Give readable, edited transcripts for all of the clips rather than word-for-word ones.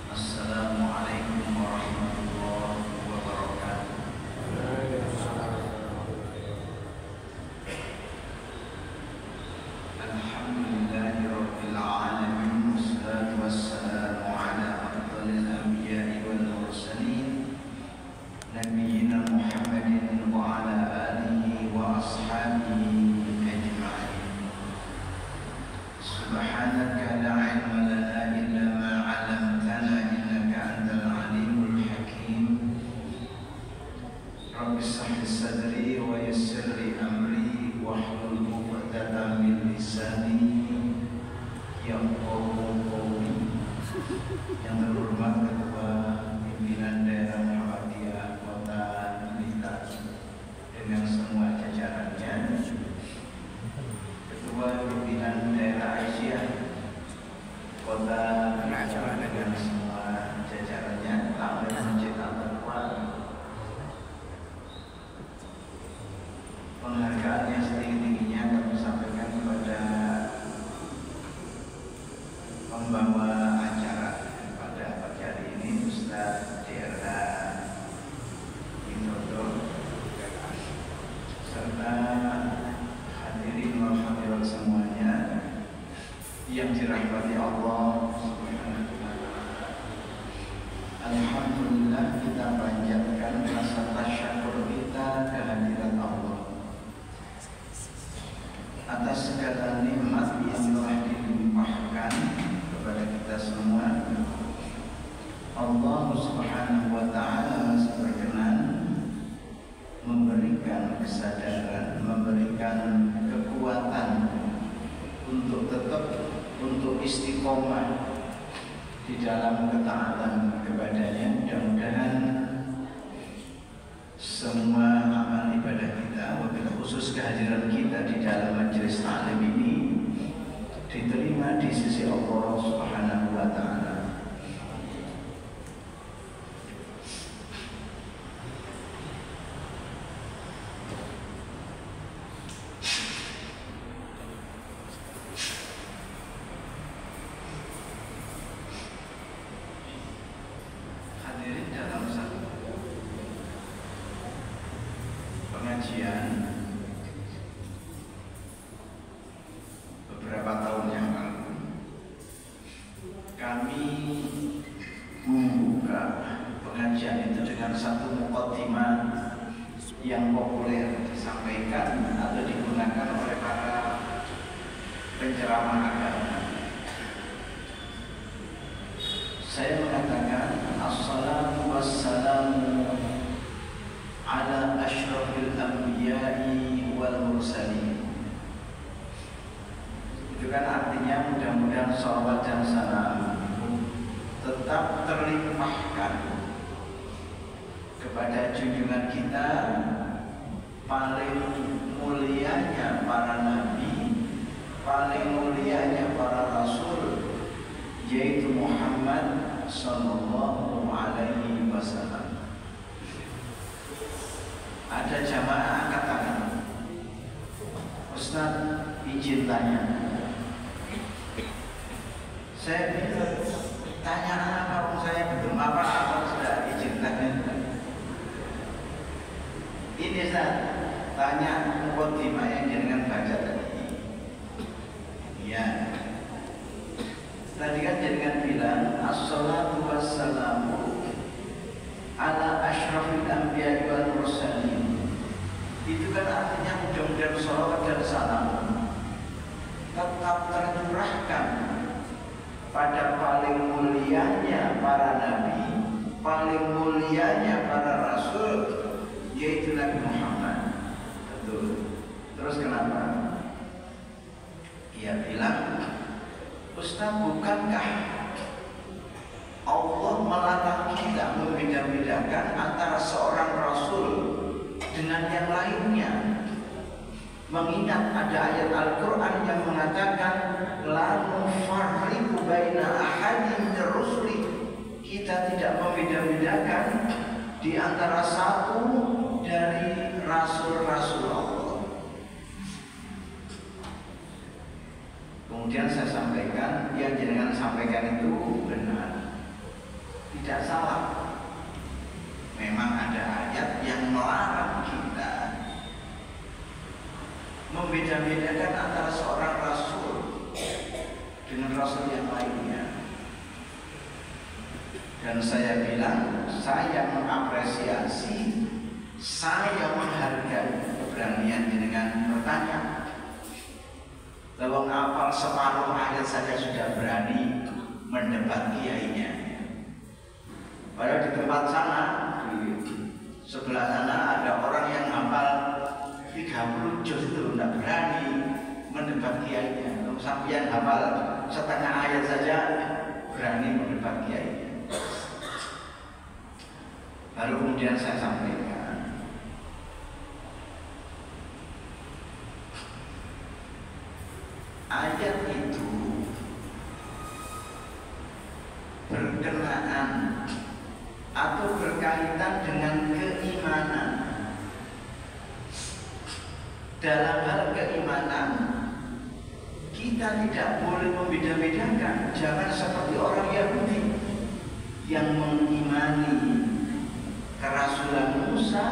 Assalamualaikum warahmatullahi wabarakatuh. Alhamdulillahirabbil alamin, wassalatu wassalamu ala afdhalil anbiya'i wal mursalin nabiyyina Muhammadin wa ala alihi wa ashabihi ajma'in. Subhanaka la ilma lana illa ma 'allamtana innaka antal alimul hakim. Rabbi shrah li sadri wa yassir li amri wahlul 'uqdatam min lisani yafqahu qawli. Yang terhormat Ketua Pimpinan Daerah Muhammadiyah Kota Blitar dengan semua jajarannya, Ketua Pimpinan Daerah Aisyah Kota Blitar dengan semua jajarannya, Tamir Masjid Al-Taqwa, penghargaan yang setinggi-tingginya kami sampaikan kepada pembawa acara pada pagi hari ini, Ustaz Dera Widodo, serta hadirin wal hadirat semuanya yang dirahmati Allah Subhanahu wa taala. Alhamdulillah, kita panjatkan rasa tasyukur kita kehadirat Allah atas segala nikmat yang telah dilimpahkan kepada kita semua. Allah Subhanahu wa taala masih berkenan memberikan kesadaran, memberikan kekuatan untuk untuk istiqomah di dalam ketaatan kepadanya. Mudah-mudahan semua amal ibadah kita, wabil khusus kehadiran kita di dalam majelis taklim ini, diterima di sisi Allah Subhanahu wa taala. Hadirin dalam satu pengajian beberapa tahun yang lalu, kami membuka pengajian itu dengan satu muqaddimah yang populer disampaikan atau digunakan oleh para penceramah agama. Saya mengatakan assalatu wassalamu ala asyrafil anbiya'i wal mursalin. Itu kan artinya mudah-mudahan shalawat dan salam tetap terlimpahkan kepada junjungan kita, paling mulianya para nabi, paling mulianya para rasul, yaitu Muhammad sallallahu alaihi wasallam. Ada jamaah angkat tangan. Ustaz, izin tanya. Saya bilang, tanya apa? Saya belum apa-apa sudah izin tanya. Ini Ustaz, tanya muqaddimah yang jenengan baca tadi. Ya. Tadi kan jenengan bilang assalatu wassalamu ala asyrafil anbiya'i wal mursalin. Itu kan artinya mudah-mudahan shalawat dan salam tetap tercurahkan pada paling mulianya para nabi, paling mulianya para rasul, yaitu Nabi Muhammad. Betul. Terus kenapa? Ia bilang, Ustaz, bukankah Allah melarang kita membeda-bedakan antara seorang rasul dengan yang lainnya? Mengingat ada ayat Al-Quran yang mengatakan la nufarriqu baina ahadin min rusuli, kita tidak membeda-bedakan di antara satu dari rasul-rasul Allah. Kemudian saya sampaikan, yang jenengan sampaikan itu benar. tidak salah. Memang ada ayat yang melarang kita membeda-bedakan antara seorang rasul dengan rasul yang lainnya. Dan saya bilang, saya mengapresiasi, saya menghargai keberanian dengan bertanya. Lawang apal separuh ayat saja sudah berani mendebat kiainya. Padahal di tempat sana, di sebelah sana ada orang yang hafal 30 juz itu tidak berani mendebat kiainya. Kalau sampean hafal setengah ayat saja berani mendebat kiainya. Baru kemudian saya sampaikan, ayat itu berkenaan atau berkaitan dengan keimanan. Dalam hal keimanan, kita tidak boleh membeda-bedakan. Jangan seperti orang Yahudi yang mengimani kerasulan Musa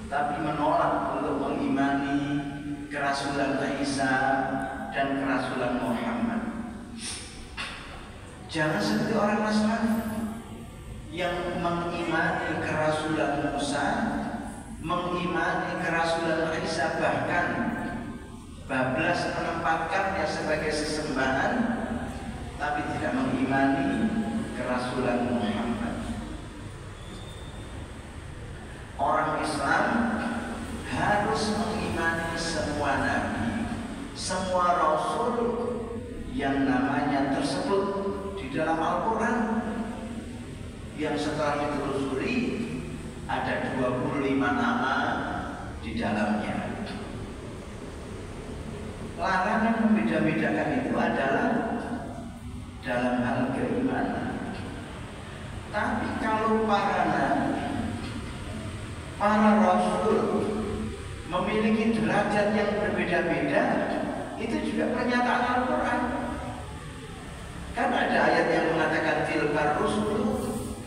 tapi menolak untuk mengimani kerasulan Isa dan kerasulan Muhammad. Jangan seperti orang Nasrani yang mengimani kerasulan Musa, mengimani kerasulan Isa, bahkan bablas menempatkannya sebagai sesembahan, tapi tidak mengimani kerasulan Muhammad. Orang Islam harus mengimani semua nabi, semua rasul yang namanya tersebut di dalam Al-Quran, yang setelah ditelusuri ada 25 nama di dalamnya. Larangan membeda-bedakan itu adalah dalam hal keimanan. Tapi kalau para nabi, para rasul memiliki derajat yang berbeda-beda, itu juga pernyataan Al-Quran. Kan ada ayat yang mengatakan tilkar rusul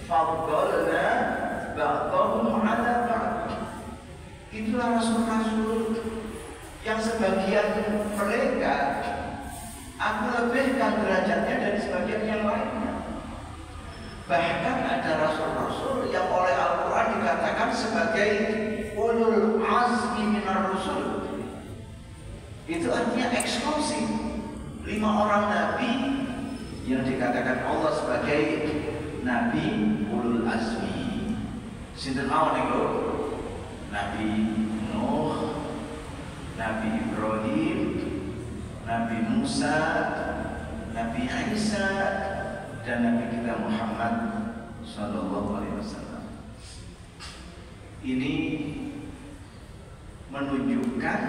faddalna ba'dahum 'ala ba'd. Itulah rasul-rasul yang sebagian mereka aku lebihkan derajatnya dari sebagian yang lainnya. Bahkan ada rasul-rasul yang oleh Al-Quran dikatakan sebagai ulul azmi minar rusul. Itu artinya eksklusif. 5 orang nabi yang dikatakan Allah sebagai nabi ulul azmi. Sinten mawon niku? Nabi Nuh, Nabi Ibrahim, Nabi Musa, Nabi Isa, dan Nabi kita Muhammad Sallallahu Alaihi Wasallam. Ini menunjukkan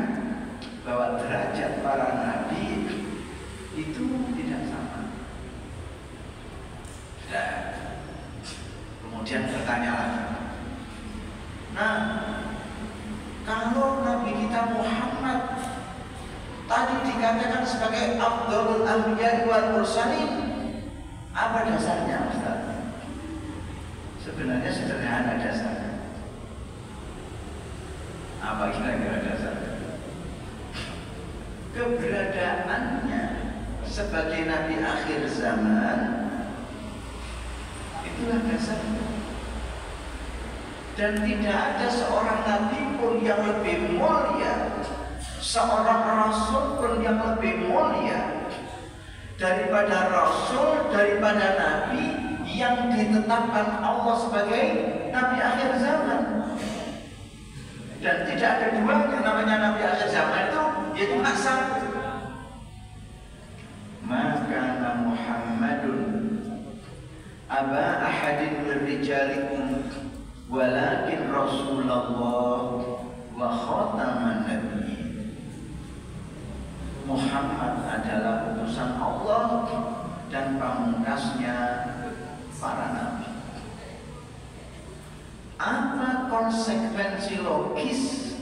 bahwa derajat para nabi itu tidak sama. Dan kemudian bertanya lagi, nah kalau Nabi kita Muhammad tadi dikatakan sebagai afdhalul anbiya wal mursalin, apa dasarnya Ustaz? Sebenarnya sederhana dasarnya. Apa kira-kira dasarnya? Keberadaannya sebagai Nabi akhir zaman, itulah dasarnya. Dan tidak ada seorang Nabi pun yang lebih mulia, seorang Rasul pun yang lebih mulia daripada Rasul, daripada Nabi yang ditetapkan Allah sebagai Nabi akhir zaman. Dan tidak ada duanya namanya Nabi akhir zaman itu, yaitu satu. Maka Muhammadun aba ahadin min rijalikum walakin Rasulullah wa khataman nabiyyin. Muhammad adalah utusan Allah dan pamungkasnya para nabi. Apa konsekuensi logis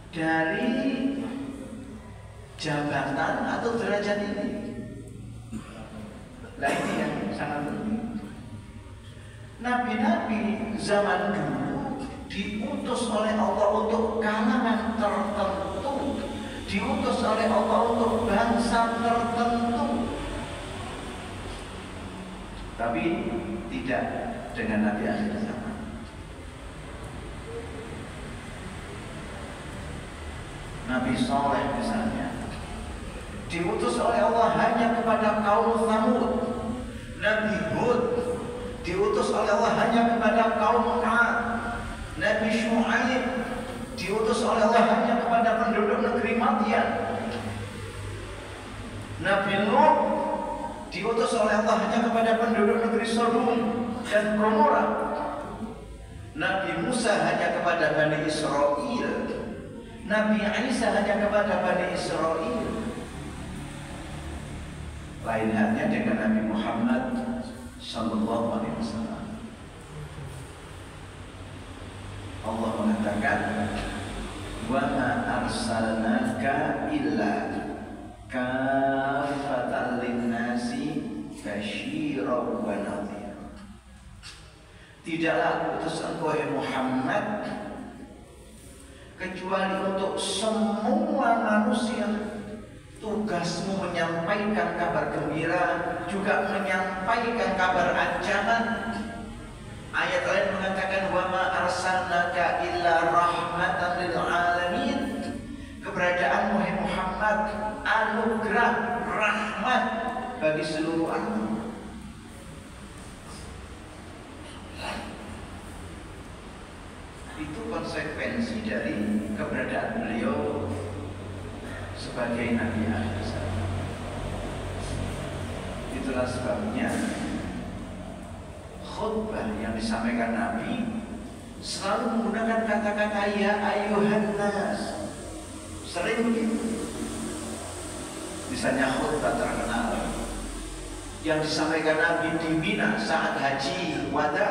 dari jabatan atau derajat ini? Nah, ini yang sangat penting. Nabi-nabi zaman dulu diutus oleh Allah untuk kalangan tertentu, diutus oleh Allah untuk bangsa tertentu, tapi tidak dengan Nabi akhir zaman. Nabi Saleh misalnya diutus oleh Allah hanya kepada kaum Tsamud. Nabi Hud diutus oleh Allah hanya kepada kaum Ad. Nabi Syuaib diutus oleh Allah hanya kepada penduduk negeri Madian. Nabi Nuh diutus oleh Allah hanya kepada penduduk negeri Sodom dan Gomora. Nabi Musa hanya kepada Bani Israel. Nabi Isa hanya kepada Bani Israel. Lain halnya dengan Nabi Muhammad sallallahu alaihi wasallam. Allah mengatakan, "Wa ma arsalnaka illa kafatan lin-nasi basyiran wa nadhira." Tidaklah aku utus engkau Muhammad kecuali untuk semua manusia. Tugasmu menyampaikan kabar gembira, juga menyampaikan kabar ancaman. Ayat lain mengatakan, "Wa ma arsalnaka illa rahmatan lil alamin." Keberadaanmu Muhammad anugerah rahmat bagi seluruh alam. Itu konsekuensi dari keberadaan beliau sebagai Nabi akhir zaman. Itulah sebabnya khutbah yang disampaikan Nabi selalu menggunakan kata-kata ya ayuhan nas. Sering begitu. Misalnya khutbah terkenal yang disampaikan Nabi di Mina saat haji wada,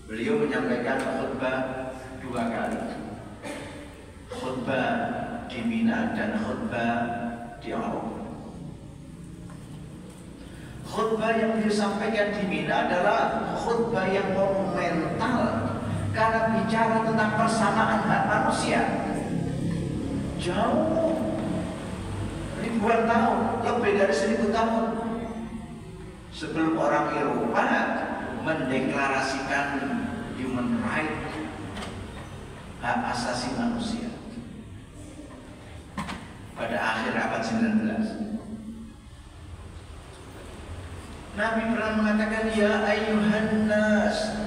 beliau menyampaikan khutbah 2 kali. Khutbah di Mina dan khutbah di Arafah. Khutbah yang disampaikan di Mina adalah khutbah yang monumental karena bicara tentang persamaan hak manusia. Jauh ribuan tahun, lebih dari 1000 tahun sebelum orang Eropa mendeklarasikan human right, hak asasi manusia. Pada akhir abad 19, Nabi pernah mengatakan, ya ayyuhan nas,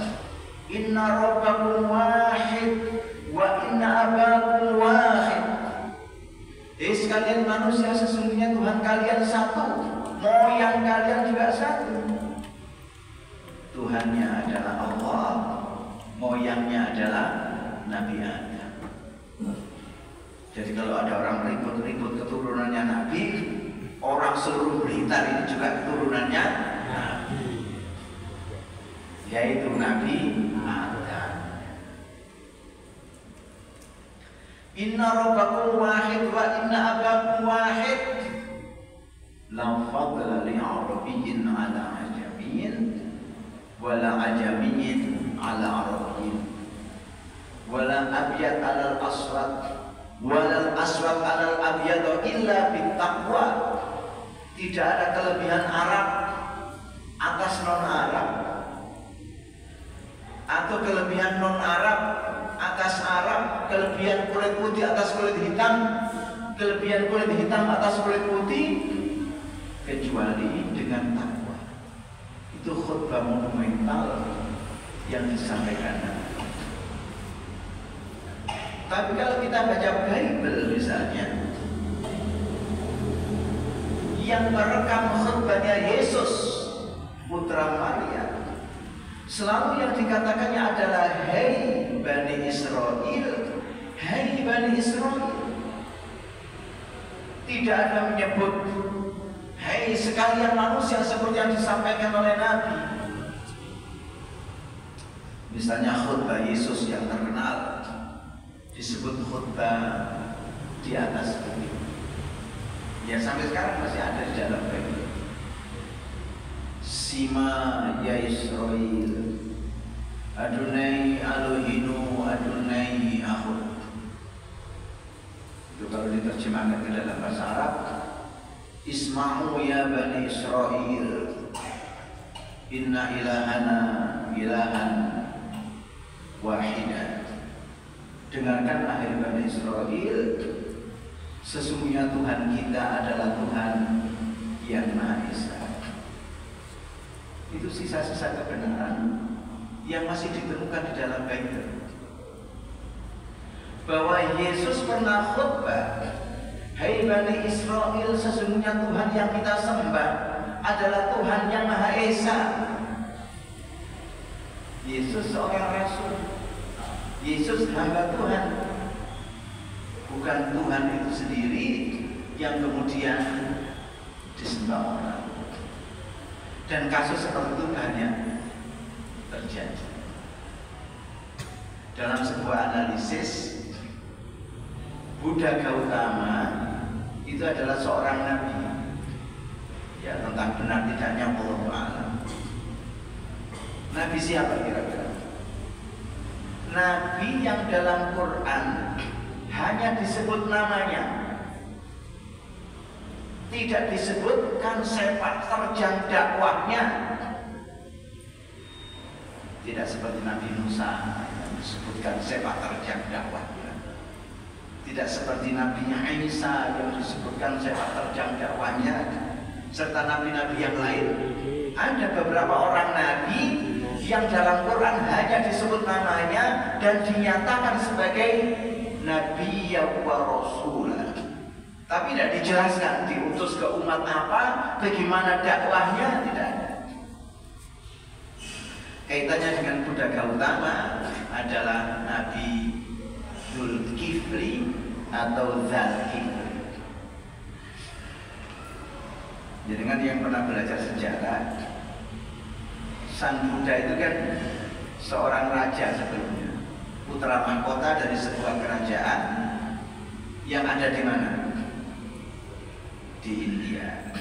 inna rabbakum wahid wa inna abakum wahid. Sekalian manusia, sesungguhnya Tuhan kalian satu, moyang kalian juga satu. Tuhannya adalah Allah, moyangnya adalah Nabi Adam. Jadi kalau ada orang ribut-ribut keturunannya Nabi, orang seluruh Blitar ini juga keturunannya Nabi, yaitu Nabi Adam. Inna rabbakum wahid wa inna abakum wahid. La fadla li arabiyyin ala ajamiyyin wala ajamiyyin ala arabiyyin wala abyad ala al-aswad walal aswad alal abyad illa bittaqwa. Tidak ada kelebihan Arab atas non-Arab atau kelebihan non-Arab atas Arab, kelebihan kulit putih atas kulit hitam, kelebihan kulit hitam atas kulit putih, kecuali dengan takwa. Itu khutbah monumental yang disampaikan. Tapi kalau kita baca Bible misalnya, yang merekam khutbahnya Yesus putra Maria, selalu yang dikatakannya adalah Hei Bani Israel, Hei Bani Israel. Tidak ada menyebut Hei sekalian manusia seperti yang disampaikan oleh Nabi. Misalnya khutbah Yesus yang terkenal disebut khutbah di atas bukit. Ya sampai sekarang masih ada di dalam Bible. Sima ya Israel, Adunai aluhinu adunai akhud. Itu kalau diterjemahkan ke dalam bahasa Arab, Isma'u ya Bani Israel, inna ilahana ilahan wahidah. Dengarkan ahli Bani Israel, sesungguhnya Tuhan kita adalah Tuhan yang Maha Esa. Itu sisa-sisa kebenaran yang masih ditemukan di dalam Bible. Bahwa Yesus pernah khutbah, hai Bani Israel, sesungguhnya Tuhan yang kita sembah adalah Tuhan yang Maha Esa. Yesus seorang rasul, Yesus hamba Tuhan, bukan Tuhan itu sendiri yang kemudian disembah orang. Dan kasus seperti itu banyak terjadi. Dalam sebuah analisis, Buddha Gautama itu adalah seorang nabi. Ya, tentang benar tidaknya wallahu a'lam. Nabi siapa kira-kira? Nabi yang dalam Quran hanya disebut namanya, tidak disebutkan sepak terjang dakwahnya. Tidak seperti Nabi Musa yang disebutkan sepak terjang dakwahnya. Tidak seperti Nabi Isa yang disebutkan sepak terjang dakwahnya, serta nabi-nabi yang lain. Ada beberapa orang nabi yang dalam Quran hanya disebut namanya dan dinyatakan sebagai nabi wa rasul, tapi tidak dijelaskan diutus ke umat apa, bagaimana dakwahnya, tidak ada. Kaitannya dengan Buddha Gautama adalah Nabi Dzulkifli atau Dzalkifli. Jadi dengan yang pernah belajar sejarah, Sang Buddha itu kan seorang raja sebelumnya, putra mahkota dari sebuah kerajaan yang ada di mana? Di India.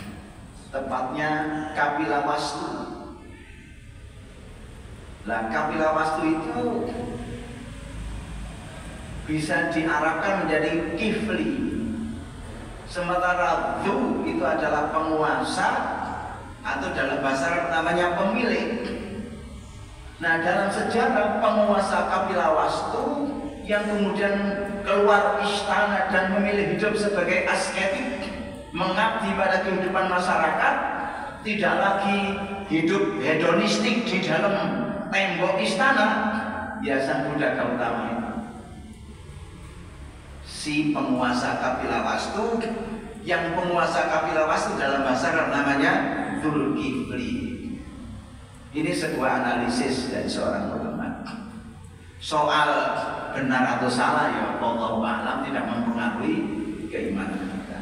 Tepatnya Kapilawastu. Lah Kapilawastu itu bisa diarabkan menjadi Kifli. Sementara Dzu itu adalah penguasa, atau dalam bahasa Arab namanya pemilik. Nah, dalam sejarah penguasa Kapilawastu yang kemudian keluar istana dan memilih hidup sebagai asketik, mengabdi pada kehidupan masyarakat, tidak lagi hidup hedonistik di dalam tembok istana, ya Sang Buddha Gautama itu. Si penguasa Kapilawastu, yang penguasa Kapilawastu dalam bahasa Arab namanya Dzulkifli. Ini sebuah analisis dari seorang ulama. Soal benar atau salah ya wallahu a'lam, tidak mempengaruhi keimanan kita.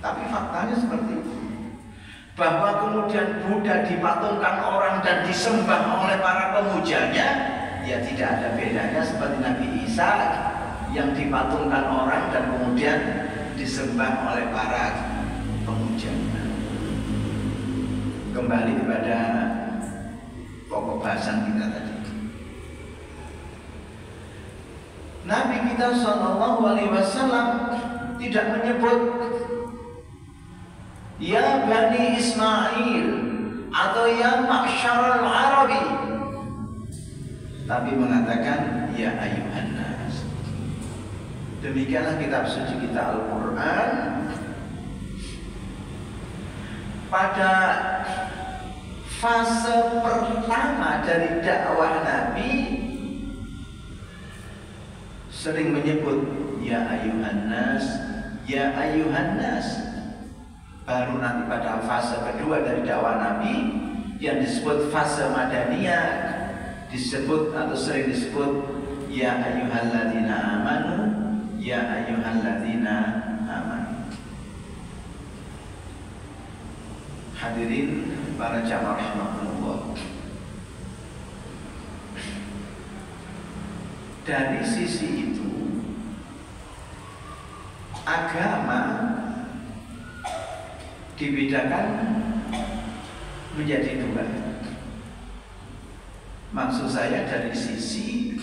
Tapi faktanya seperti itu. Bahwa kemudian Buddha dipatungkan orang dan disembah oleh para pemujanya, ya tidak ada bedanya seperti Nabi Isa yang dipatungkan orang dan kemudian disembah oleh para pemujanya. Kembali kepada pokok bahasan kita tadi. Nabi kita SAW tidak menyebut ya Bani Ismail atau ya Ma'syarul Arabi, tapi mengatakan ya ayuhan nas. Demikianlah kitab suci kita Al-Quran pada fase pertama dari dakwah Nabi sering menyebut ya ayuhan nas, ya ayuhan nas. Baru nanti pada fase kedua dari dakwah Nabi yang disebut fase Madaniyah disebut atau sering disebut ya ayyuhalladzina amanu, ya ayyuhalladzina amanu. Hadirin para jamaah rahimakumullah. Dari sisi itu agama dibedakan menjadi dua. Maksud saya dari sisi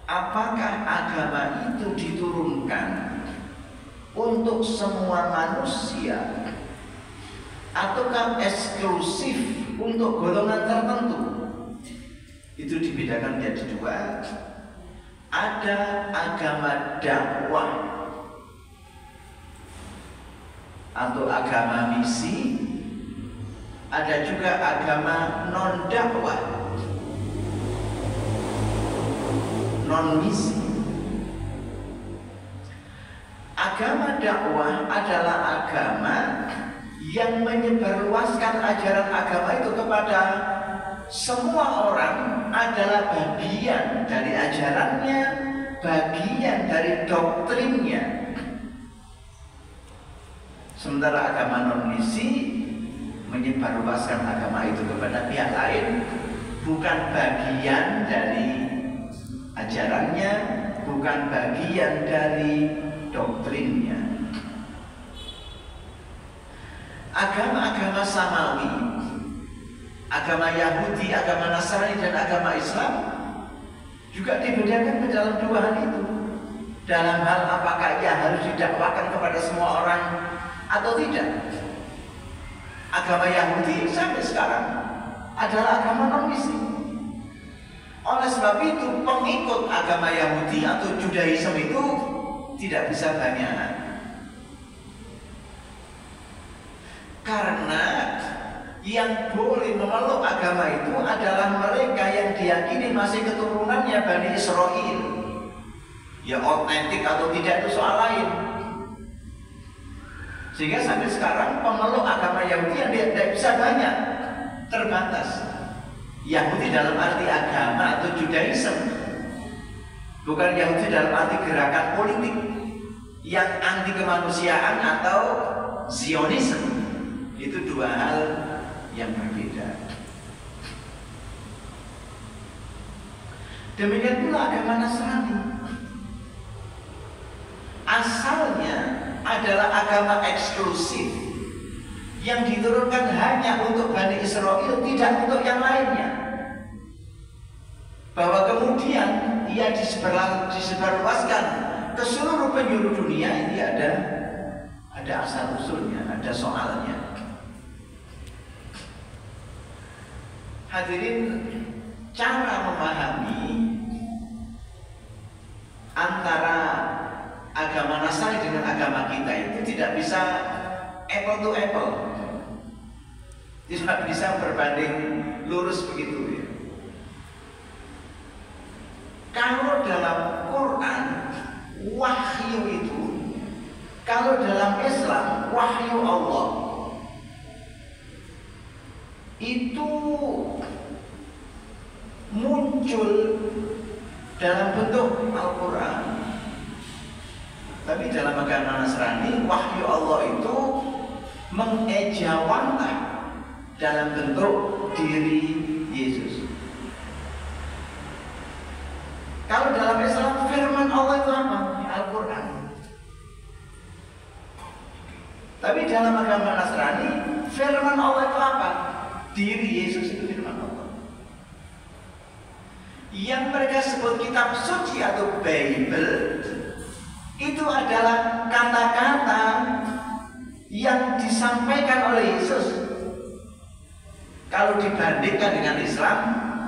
apakah agama itu diturunkan untuk semua manusia ataukah eksklusif untuk golongan tertentu? Itu dibedakan menjadi dua. Ada agama dakwah atau agama misi, ada juga agama non dakwah, non misi. Agama dakwah adalah agama yang menyebarluaskan ajaran agama itu kepada semua orang, adalah bagian dari ajarannya, bagian dari doktrinnya. Sementara agama non misi menyebarluaskan agama itu kepada pihak lain, bukan bagian dari ajarannya, bukan bagian dari doktrinnya. Agama-agama samawi, agama Yahudi, agama Nasrani, dan agama Islam juga dibedakan ke dalam dua hal itu. Dalam hal apakah ia harus didakwakan kepada semua orang atau tidak. Agama Yahudi sampai sekarang adalah agama non-misi. Oleh sebab itu pengikut agama Yahudi atau Judaisme itu tidak bisa banyak, karena yang boleh memeluk agama itu adalah mereka yang diyakini masih keturunannya Bani Israel. Ya otentik atau tidak itu soal lain. Sehingga sampai sekarang pemeluk agama Yahudi yang tidak bisa banyak, terbatas. Yahudi dalam arti agama atau Judaisme, bukan Yahudi dalam arti gerakan politik yang anti kemanusiaan atau Zionisme. Itu dua hal yang berbeda. Demikian pula agama Nasrani, asalnya adalah agama eksklusif yang diturunkan hanya untuk Bani Israel, tidak untuk yang lainnya. Bahwa kemudian ia disebarluaskan ke seluruh penjuru dunia, ini ada asal usulnya, ada soalnya. Hadirin, cara memahami antara agama Nasrani dengan agama kita itu tidak bisa apple to apple, tidak bisa berbanding lurus begitu ya. Kalau dalam Quran wahyu itu, kalau dalam Islam wahyu Allah itu muncul dalam bentuk Al-Quran. Tapi dalam agama Nasrani wahyu Allah itu mengejawantah dalam bentuk diri Yesus. Kalau dalam Islam firman Allah itu apa? Al-Quran. Tapi dalam agama Nasrani firman Allah itu apa? Diri Yesus itu firman Allah. Yang mereka sebut kitab suci atau Bible itu adalah kata-kata yang disampaikan oleh Yesus. Kalau dibandingkan dengan Islam,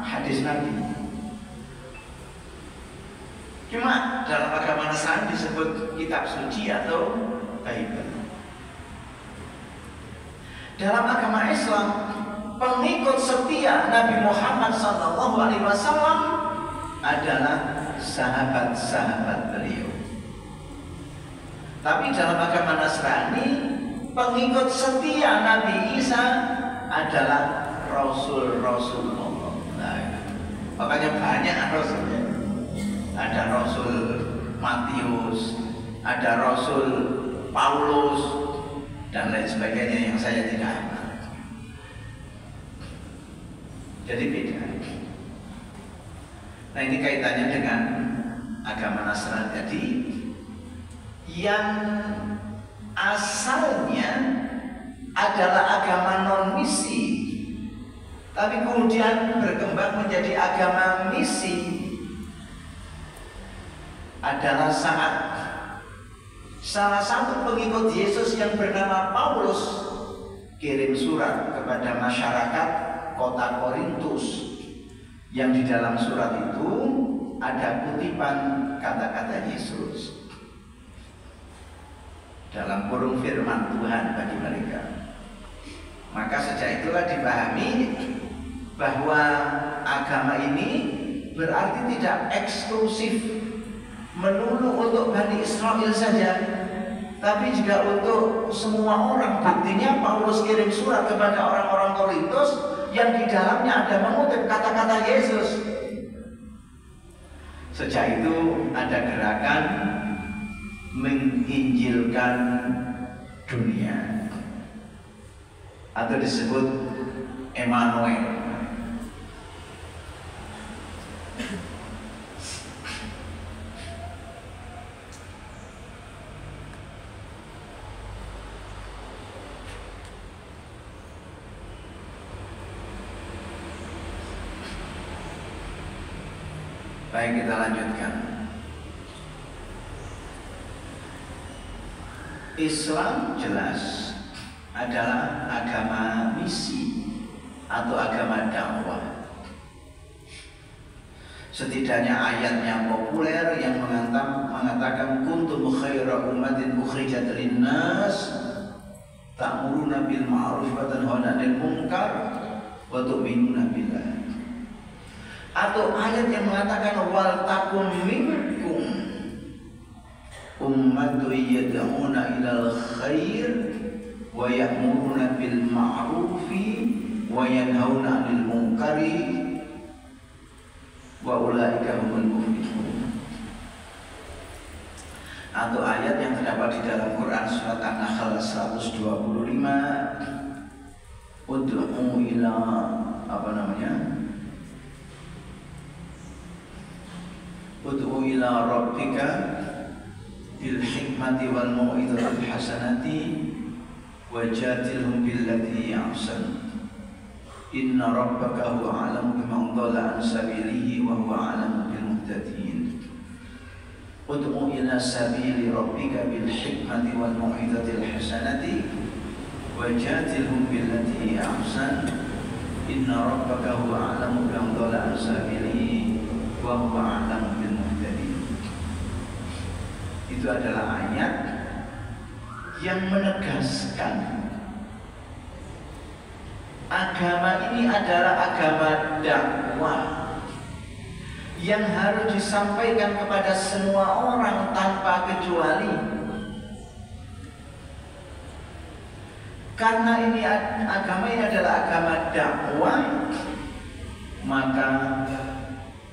hadis Nabi. Cuma dalam agama Nasrani disebut kitab suci atau Bible. Dalam agama Islam, pengikut setia Nabi Muhammad SAW adalah sahabat-sahabat beliau. Tapi dalam agama Nasrani, pengikut setia Nabi Isa adalah Rasul-Rasul Allah. Nah, makanya banyak Rasulnya. Ada Rasul Matius, ada Rasul Paulus, dan lain sebagainya yang saya tidak hafal. Jadi beda. Nah, ini kaitannya dengan agama Nasrani tadi, yang asalnya adalah agama non-misi, Tapi kemudian berkembang menjadi agama misi adalah saat salah satu pengikut Yesus yang bernama Paulus kirim surat kepada masyarakat kota Korintus, yang di dalam surat itu ada kutipan kata-kata Yesus dalam kurung firman Tuhan bagi mereka. Maka sejak itulah dipahami bahwa agama ini berarti tidak eksklusif melulu untuk Bani Israel saja, tapi juga untuk semua orang. Buktinya Paulus kirim surat kepada orang-orang Korintus yang di dalamnya ada mengutip kata-kata Yesus. Sejak itu ada gerakan menginjilkan dunia, atau disebut Emmanuel. Baik, kita lanjutkan. Islam jelas adalah agama misi atau agama dakwah. Setidaknya ayat yang populer yang mengatakan kuntum khaira ummatin ukhrijat linnas ta'muruna bil ma'ruf wa tanhauna 'anil munkar wa tu'minuna billah. Atau ayat yang mengatakan wal takum minkum ummatun yad'una ilal khair wa ya'muruna bil ma'rufi wa yanhauna 'anil munkari wa ulaika humul muflihun. Atau ayat yang terdapat di dalam Quran surat An-Nahl 125, ud'u ila ud'u ila rabbika bil hikmati wal mau'izatil hasanati wajadilhum billati ahsan inna rabbaka huwa a'lamu biman dhalla an sabilihi wa huwa a'lamu bil muhtadin. Ud'u ila sabili rabbika bil hikmati wal mau'izatil hasanati wajadilhum billati ahsan inna rabbaka huwa a'lamu biman dhalla an sabilihi wa huwa a'lamu bil muhtadin. Itu adalah ayat yang menegaskan agama ini adalah agama dakwah yang harus disampaikan kepada semua orang tanpa kecuali. Karena ini agama ini adalah agama dakwah, maka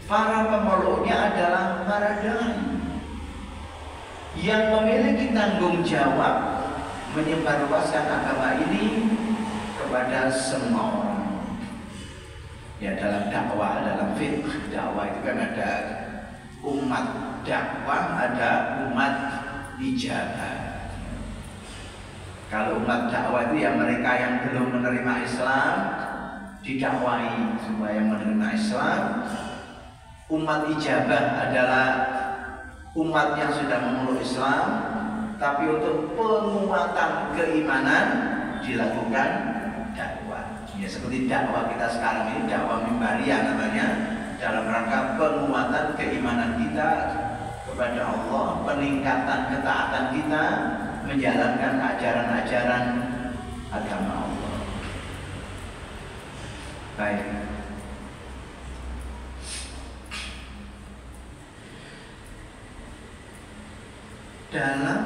para pemeluknya adalah para dai yang memiliki tanggung jawab menyebarluaskan agama ini kepada semua orang. Ya, dalam dakwah, dalam fiqh dakwah itu kan ada umat dakwah, ada umat ijabah. Kalau umat dakwah itu ya mereka yang belum menerima Islam didakwahi supaya menerima Islam. Umat ijabah adalah umat yang sudah memeluk Islam, tapi untuk penguatan keimanan dilakukan dakwah. Ya, seperti dakwah kita sekarang ini, dakwah mimbariyah namanya, dalam rangka penguatan keimanan kita kepada Allah, peningkatan ketaatan kita menjalankan ajaran-ajaran agama Allah. Baik. Dalam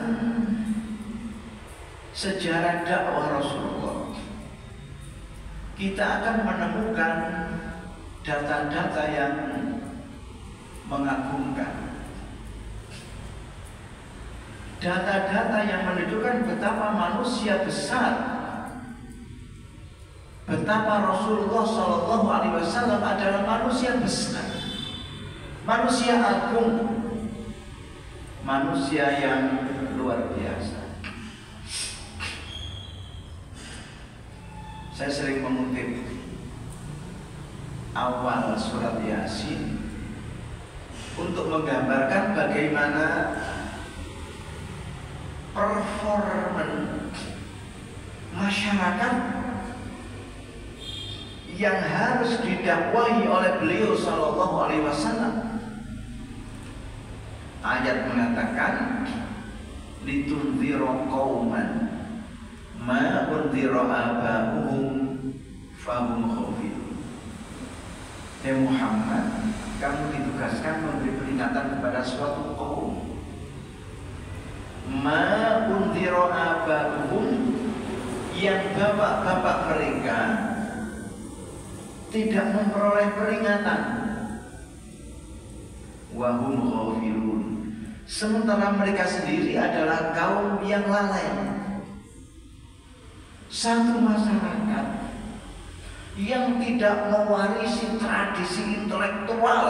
sejarah dakwah Rasulullah, kita akan menemukan data-data yang mengagumkan, data-data yang menunjukkan betapa manusia besar, betapa Rasulullah SAW adalah manusia besar, manusia agung, manusia yang luar biasa. Saya sering mengutip awal surat Yasin untuk menggambarkan bagaimana performa masyarakat yang harus didakwahi oleh beliau Sallallahu Alaihi Wasallam. Ayat mengatakan litundzira qauman ma undzira aba'uhum fahum khafirun. Muhammad, kamu ditugaskan memberi peringatan kepada suatu kaum ma undzira aba'uhum, yang bapak-bapak mereka tidak memperoleh peringatan, wahum ghafilun, sementara mereka sendiri adalah kaum yang lalai. Satu masyarakat yang tidak mewarisi tradisi intelektual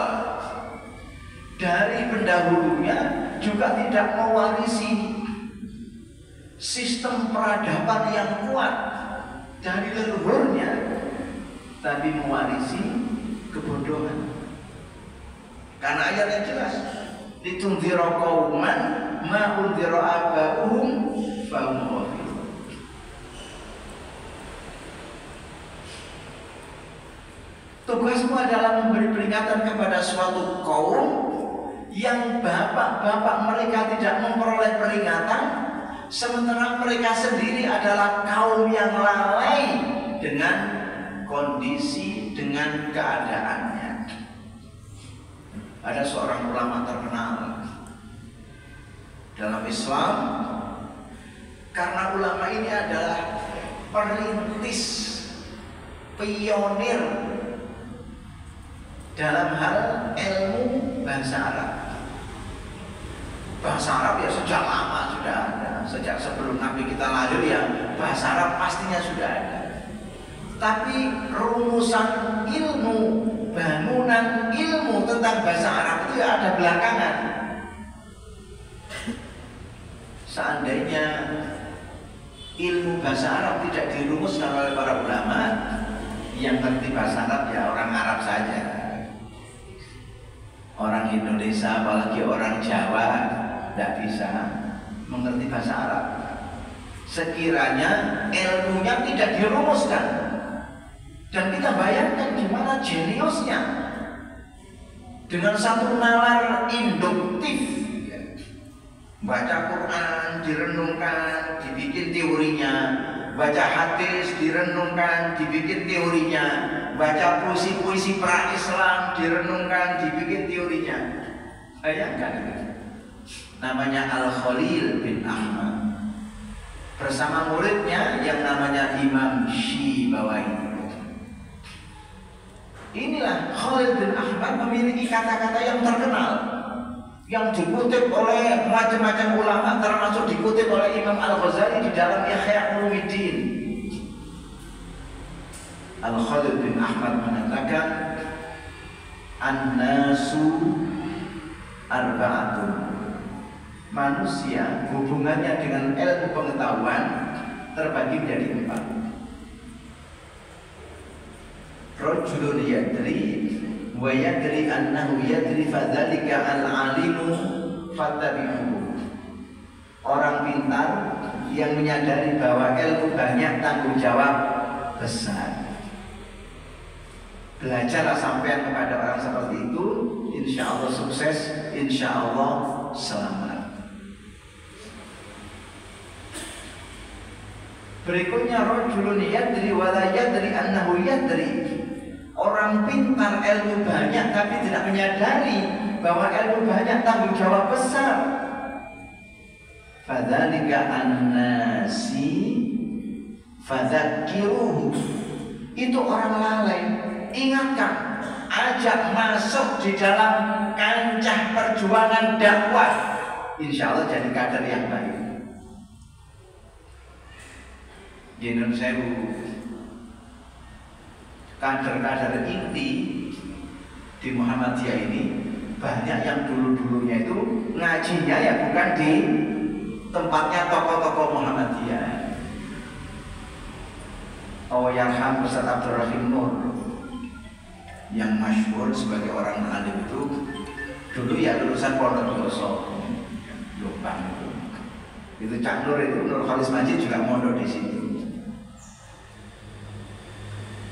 dari pendahulunya, juga tidak mewarisi sistem peradaban yang kuat dari leluhurnya, tapi mewarisi kebodohan. Karena ayatnya jelas, litundzira qauman ma undzira aba'uhum fahum ghafilun. Tugasmu adalah memberi peringatan kepada suatu kaum yang bapak-bapak mereka tidak memperoleh peringatan, sementara mereka sendiri adalah kaum yang lalai dengan kondisi, dengan keadaannya. Ada seorang ulama terkenal dalam Islam, karena ulama ini adalah perintis, pionir dalam hal ilmu bahasa Arab. Bahasa Arab ya sejak lama sudah ada, sejak sebelum Nabi kita lahir ya bahasa Arab pastinya sudah ada. Tapi rumusan ilmu, bangunan ilmu tentang bahasa Arab itu ya ada belakangan. Seandainya ilmu bahasa Arab tidak dirumuskan oleh para ulama, yang ngerti bahasa Arab ya orang Arab saja. Orang Indonesia apalagi orang Jawa tidak bisa mengerti bahasa Arab. Sekiranya ilmunya tidak dirumuskan, dan kita bayangkan gimana jeniusnya dengan satu nalar induktif, baca Quran direnungkan, dibikin teorinya, baca hadis direnungkan, dibikin teorinya, baca puisi-puisi pra-Islam direnungkan, dibikin teorinya. Bayangkan, namanya Al-Khalil bin Ahmad bersama muridnya yang namanya Imam Syibawahi. Inilah Khalil bin Ahmad memiliki kata-kata yang terkenal, yang dikutip oleh macam-macam ulama, termasuk dikutip oleh Imam Al-Ghazali di dalam Ihya Ulumuddin. Al-Khalil bin Ahmad mengatakan, an-nasu arba'atun, manusia hubungannya dengan ilmu pengetahuan terbagi menjadi 4. Rajulun yadri wa yadri annahu yadri fadzalika al-alimu fattabi'uhu. Orang pintar yang menyadari bahwa ilmu banyak, tanggung jawab besar. Belajarlah sampean kepada orang seperti itu, insya Allah sukses, insya Allah selamat. Berikutnya rajulun yadri wa la yadri annahu yadri. Orang pintar ilmu banyak tapi tidak menyadari bahwa ilmu banyak tanggung jawab besar. Fadzalika an-nasi fadzakkiruhu. Itu orang lalai. Ingatkan, ajak masuk di dalam kancah perjuangan dakwah. Insya Allah jadi kader yang baik. Di Indonesia kader-kader inti di Muhammadiyah ini banyak yang dulu-dulunya itu ngajinya ya bukan di tempatnya tokoh-tokoh Muhammadiyah. Oh yarham Ustaz Abdul Rahim Nur, yang masyhur sebagai orang alim itu dulu ya lulusan Pondok Doso, Jombang itu Cak Nur itu, Nur Khalis Majid juga mondok di situ.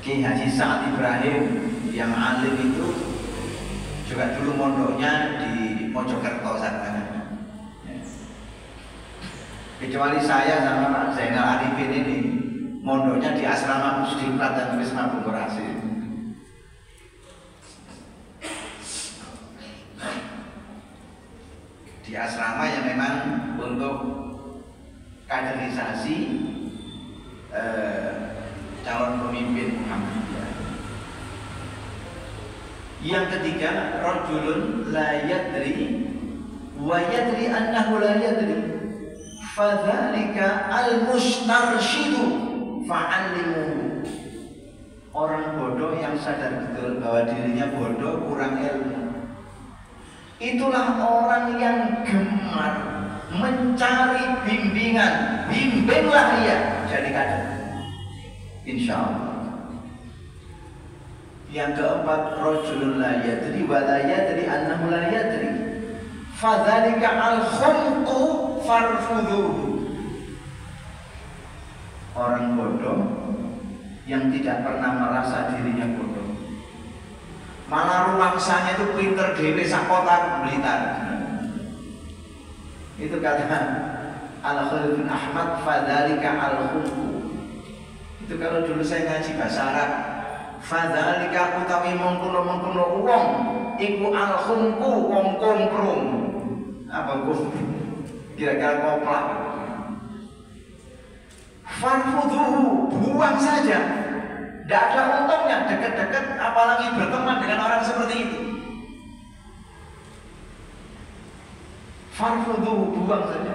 Ki Haji Sa'ad Ibrahim yang alim itu juga dulu mondoknya di Mojokerto sana. Kecuali saya sama Pak Zainal Arifin ini mondoknya di asrama Musdiklat dan Wisma Bogor Asih. Di asrama yang memang untuk kaderisasi calon pemimpin Muhammadiyah. Yang ketiga, rajulun la yadri wa yadri annahu la yadri fadzalika al-mustarsyidu fa'allimuhu. Orang bodoh yang sadar betul bahwa dirinya bodoh, kurang ilmu. Itulah orang yang gemar mencari bimbingan. Bimbinglah dia jadi kader, insya Allah. Yang keempat, rajulun la yadri wa la yadri annahu la yadri fadzalika al-khumqu farfudhuhu. Orang bodoh yang tidak pernah merasa dirinya bodoh, malah rumangsanya itu pinter dewe sak kota Blitar. Itu kata Al-Khalil bin Ahmad, fadzalika al-khumqu. Itu kalau dulu saya ngaji bahasa Arab, fadzalika utawi mengkono-mengkono wong iku al-khumqu, wong komprung. Apa komprung? Kira-kira koplak. Farfudhuhu, buang saja. Tidak ada untungnya dekat-dekat, apalagi berteman dengan orang seperti itu. Farfudhuhu, buang saja.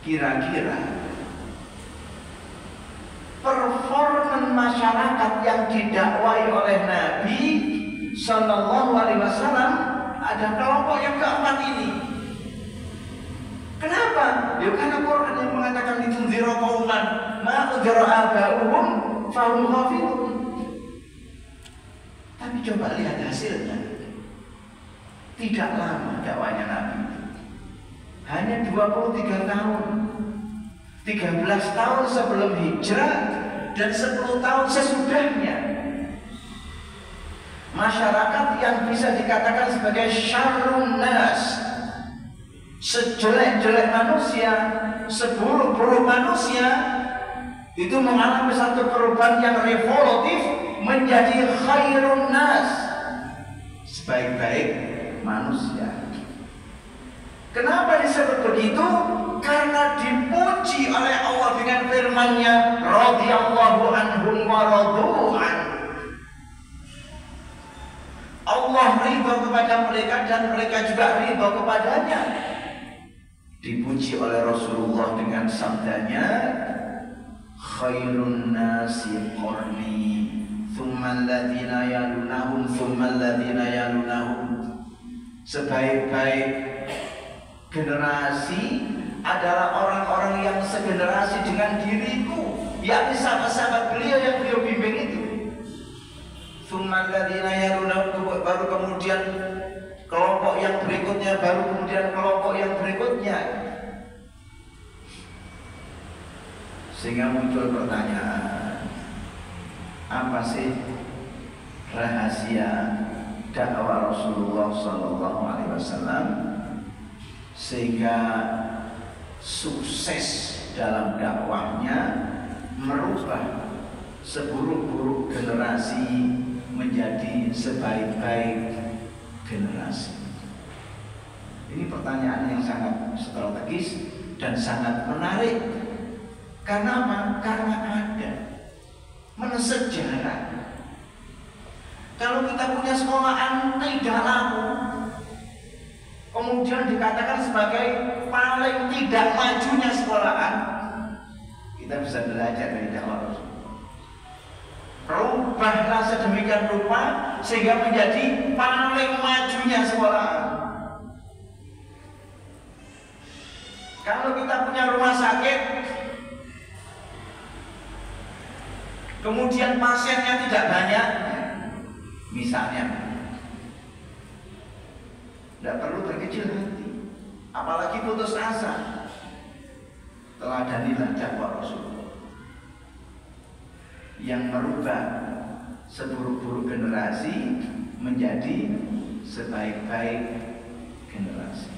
Kira-kira performan masyarakat yang didakwai oleh Nabi Sallallahu Alaihi Wasallam ada kelompok yang keempat ini. Kenapa? Ya karena Quran yang mengatakan itu zero kauman ma ujra aba'uhum fahum ghafilun. Tapi coba lihat hasilnya. Tidak lama dakwahnya Nabi, hanya 23 tahun, 13 tahun sebelum hijrah dan 10 tahun sesudahnya. Masyarakat yang bisa dikatakan sebagai syarrun nas, sejelek-jelek manusia, seburuk-buruk manusia, itu mengalami satu perubahan yang revolutif menjadi khairun nas, sebaik-baik manusia. Kenapa disebut begitu? Karena dipuji oleh Allah dengan firman-Nya, radhiyallahu anhum wa radu an. Allah ridho kepada mereka dan mereka juga ridho kepadanya. Dipuji oleh Rasulullah dengan sabdanya, khairun nasi qarni thumma alladhina yalunahum thumma alladhina yalunahum. Sebaik-baik generasi adalah orang-orang yang segenerasi dengan diriku, yakni sahabat-sahabat beliau yang beliau bimbing itu. Thumma alladhina yalunahum, baru kemudian kelompok yang berikutnya, baru kemudian kelompok yang berikutnya. Sehingga muncul pertanyaan, apa sih rahasia dakwah Rasulullah SAW sehingga sukses dalam dakwahnya, merubah seburuk-buruk generasi menjadi sebaik-baik generasi? Ini pertanyaan yang sangat strategis dan sangat menarik. Karena apa? Karena ada sejarah. Kalau kita punya sekolahan tidak laku, kemudian dikatakan sebagai paling tidak majunya sekolahan, kita bisa belajar dari dakwah Rasul. Rubahlah sedemikian rupa sehingga menjadi paling majunya sekolahan. Kalau kita punya rumah sakit, kemudian pasiennya tidak banyak, misalnya, tidak perlu berkecil hati, apalagi putus asa. Teladanilah dakwah Rasulullah yang merubah seburuk-buruk generasi menjadi sebaik-baik generasi.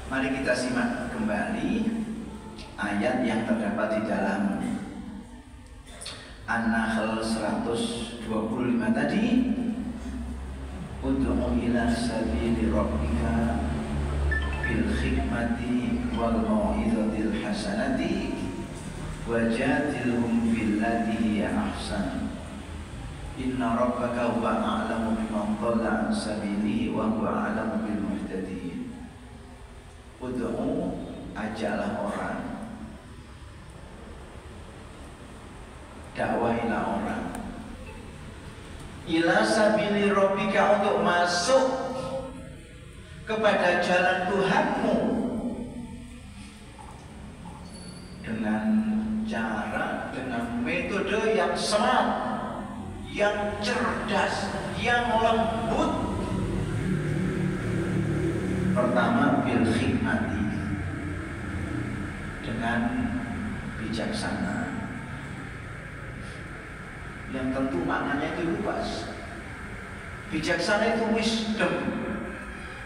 Mari kita simak kembali ayat yang terdapat di dalam An-Nahl 125 tadi. Ud'u ila sabili rabbika bil hikmati wal mau'izatil hasanati wajadilhum billati hiya ahsan. Inna rabbaka huwa a'lamu biman dhalla an sabilihi wa huwa a'lamu bil muhtadin. Ud'u, ajalah orang, dakwahilah orang, ila sabili rabbika, untuk masuk kepada jalan Tuhanmu dengan cara, dengan metode yang smart, yang cerdas, yang lembut. Pertama, bil hikmati, dengan bijaksana, yang tentu maknanya itu luas. Bijaksana itu wisdom.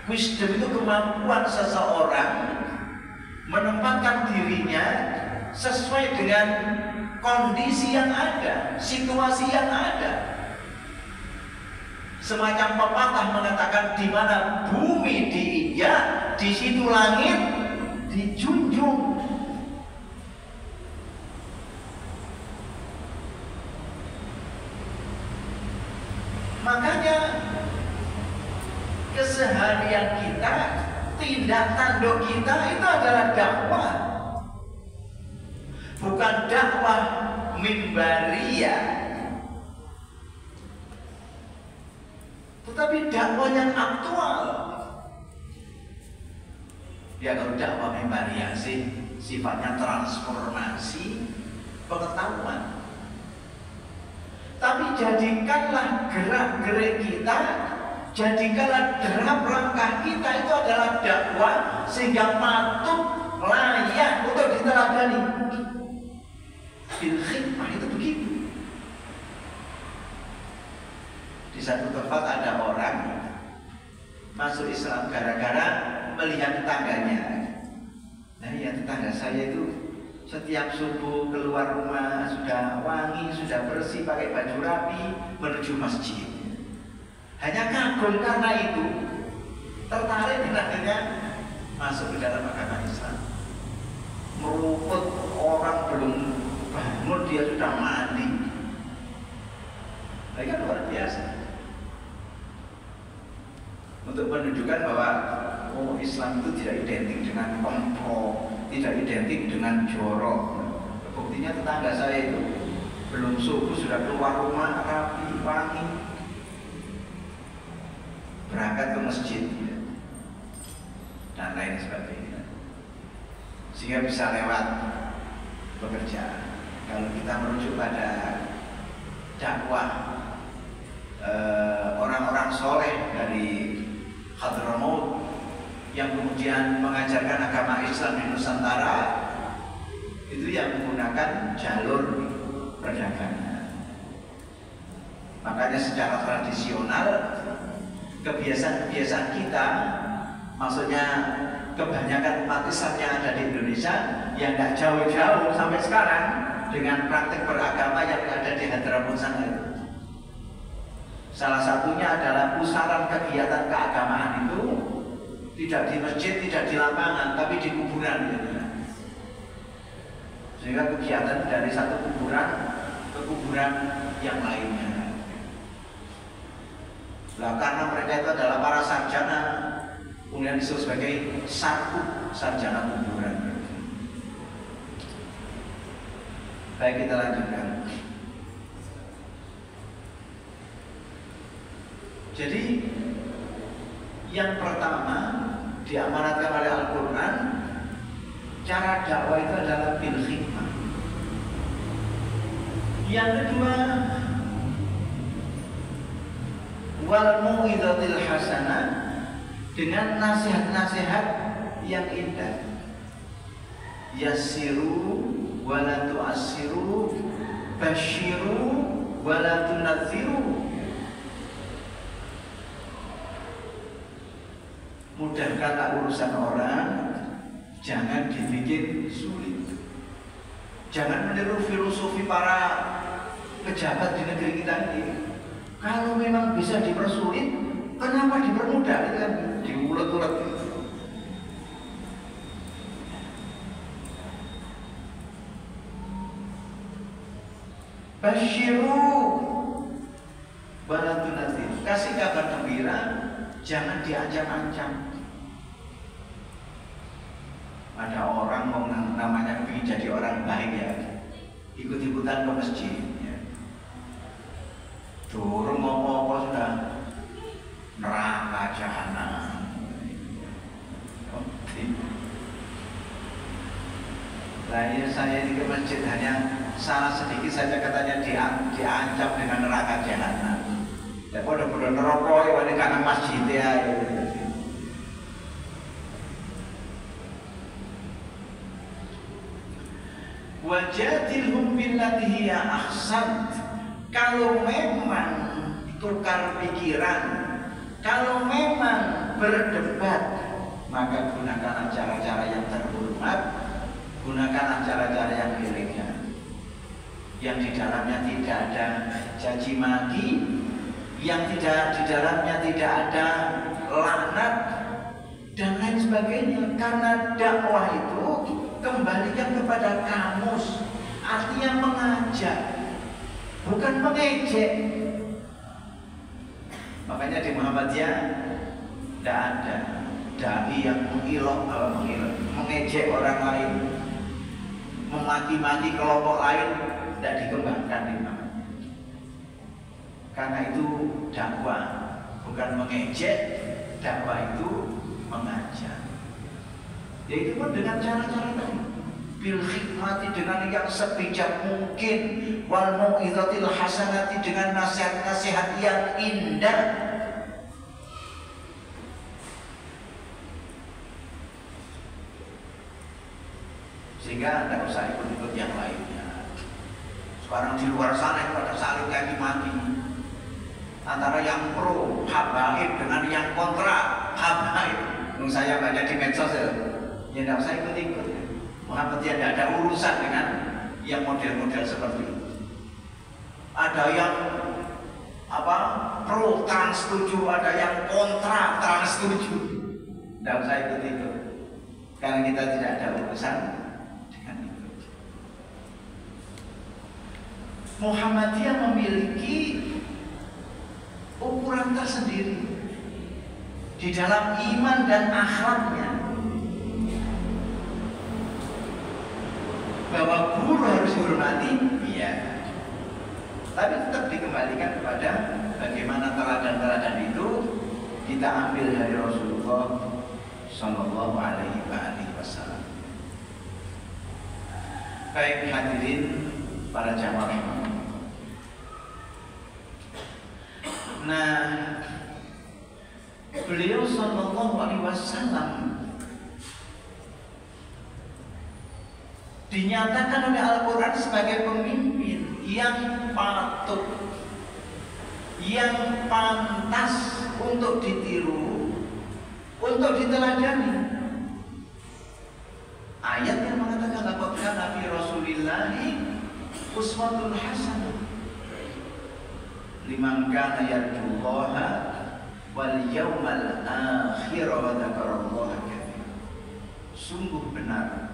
Wisdom itu kemampuan seseorang menempatkan dirinya sesuai dengan kondisi yang ada, situasi yang ada. Semacam pepatah mengatakan, di mana bumi diinjak, di situ langit dijunjung. Makanya keseharian kita, tindak tanduk kita itu adalah dakwah. Bukan dakwah mimbariyah, tetapi dakwah yang aktual. Ya, kalau dakwah mimbariyah sih sifatnya transformasi pengetahuan. Tapi jadikanlah gerak-gerik kita, jadikanlah derap langkah kita itu adalah dakwah, sehingga patut, layak untuk diteladani. Bil hikmah itu begitu. Di satu tempat ada orang masuk Islam gara-gara melihat tetangganya. Nah, ya, tetangga saya itu setiap subuh keluar rumah sudah wangi, sudah bersih, pakai baju rapi, menuju masjid. Hanya kagum karena itu, tertarik dan akhirnya masuk ke dalam agama Islam. Meruput orang belum bangun, dia sudah mandi. Mereka luar biasa. Untuk menunjukkan bahwa Islam itu tidak identik dengan kompro, tidak identik dengan jorok. Buktinya tetangga saya itu belum subuh sudah keluar rumah rapi, wangi, berangkat ke masjid dan lain sebagainya, sehingga bisa lewat bekerja. Kalau kita merujuk pada dakwah orang-orang soleh dari Hadramaut yang kemudian mengajarkan agama Islam di Nusantara, itu yang menggunakan jalur perdagangan. Makanya secara tradisional kebiasaan-kebiasaan kita, maksudnya kebanyakan umat Islam yang ada di Indonesia, yang tidak jauh-jauh sampai sekarang dengan praktik beragama yang ada di Hadramaut sana itu. Salah satunya adalah pusaran kegiatan keagamaan itu tidak di masjid, tidak di lapangan, tapi di kuburan gitu. Sehingga kegiatan dari satu kuburan ke kuburan yang lainnya. Nah, karena mereka itu adalah para sarjana, kemudian disebut sebagai sarjana kuburan. Baik, kita lanjutkan. Jadi Yang pertama diamanatkan oleh Al-Quran, cara dakwah itu adalah bil hikmah. Yang kedua, wal mau'izatil hasanah, dengan nasihat-nasihat yang indah. Yassiru wala tu'assiru, basyiru wala tunadziru. Mudahkanlah urusan orang, jangan dibikin sulit. Jangan meniru filosofi para pejabat di negeri kita ini. Kalau memang bisa dipersulit, kenapa dipermudah? Itu kan diulet-ulet. Basyiru wala tunadziru, kasih kabar gembira, jangan diancam-ancam. Ada orang mau namanya ingin jadi orang baik ya, ikut-ikutan ke masjid ya. Turun ngomong apa sudah neraka jahanam. Lah ya, saya ini ke masjid hanya salah sedikit saja katanya diancam dengan neraka jahanam. Ya bodoh-bodoh neraka ini karena masjid ya. Wajadilhum billati hiya ahsan. Kalau memang tukar pikiran, kalau memang berdebat, maka gunakanlah cara-cara yang terhormat, gunakanlah cara-cara yang elegan, yang di dalamnya tidak ada caci maki, yang tidak di dalamnya tidak ada laknat dan lain sebagainya. Karena dakwah itu kembalikan kepada kamus, artinya mengajak, bukan mengejek. Makanya di Muhammadiyah tidak ada dai yang mengejek orang lain, memaki-maki kelompok lain, tidak dikembangkan di Muhammadiyah. Karena itu dakwah bukan mengejek, dakwah itu mengajak. Yaitu pun dengan cara-cara tadi, bil hikmati, dengan yang sebijak mungkin, wal mau'izatil hasanati, dengan nasihat-nasihat yang indah. Sehingga tidak usah ikut-ikut yang lainnya. Sekarang di luar sana itu ada saling caci maki antara yang pro habaib dengan yang kontra habaib. Saya baca di medsos ya tidak usah ikut-ikut. Muhammadiyah tidak ada urusan dengan yang model-model seperti itu. Ada yang pro trans setuju, ada yang kontra trans setuju. Tidak usah ikut-ikut, karena kita tidak ada urusan dengan itu. Muhammadiyah memiliki ukuran tersendiri di dalam iman dan akhlaknya. Bahwa guru harus dihormati, iya, tapi tetap dikembalikan kepada bagaimana teladan-teladan itu kita ambil dari Rasulullah Sallallahu Alaihi Wasallam. Baik hadirin para jamaah. Nah, beliau Sallallahu Alaihi Wasallam dinyatakan oleh Al-Quran sebagai pemimpin yang patut, yang pantas untuk ditiru, untuk diteladani. Ayat yang mengatakan laqad kana fi Rasulillahi uswatun hasanah liman kana yarjullaha wal yawmal akhir wa dzakarallaha katsiran. Sungguh benar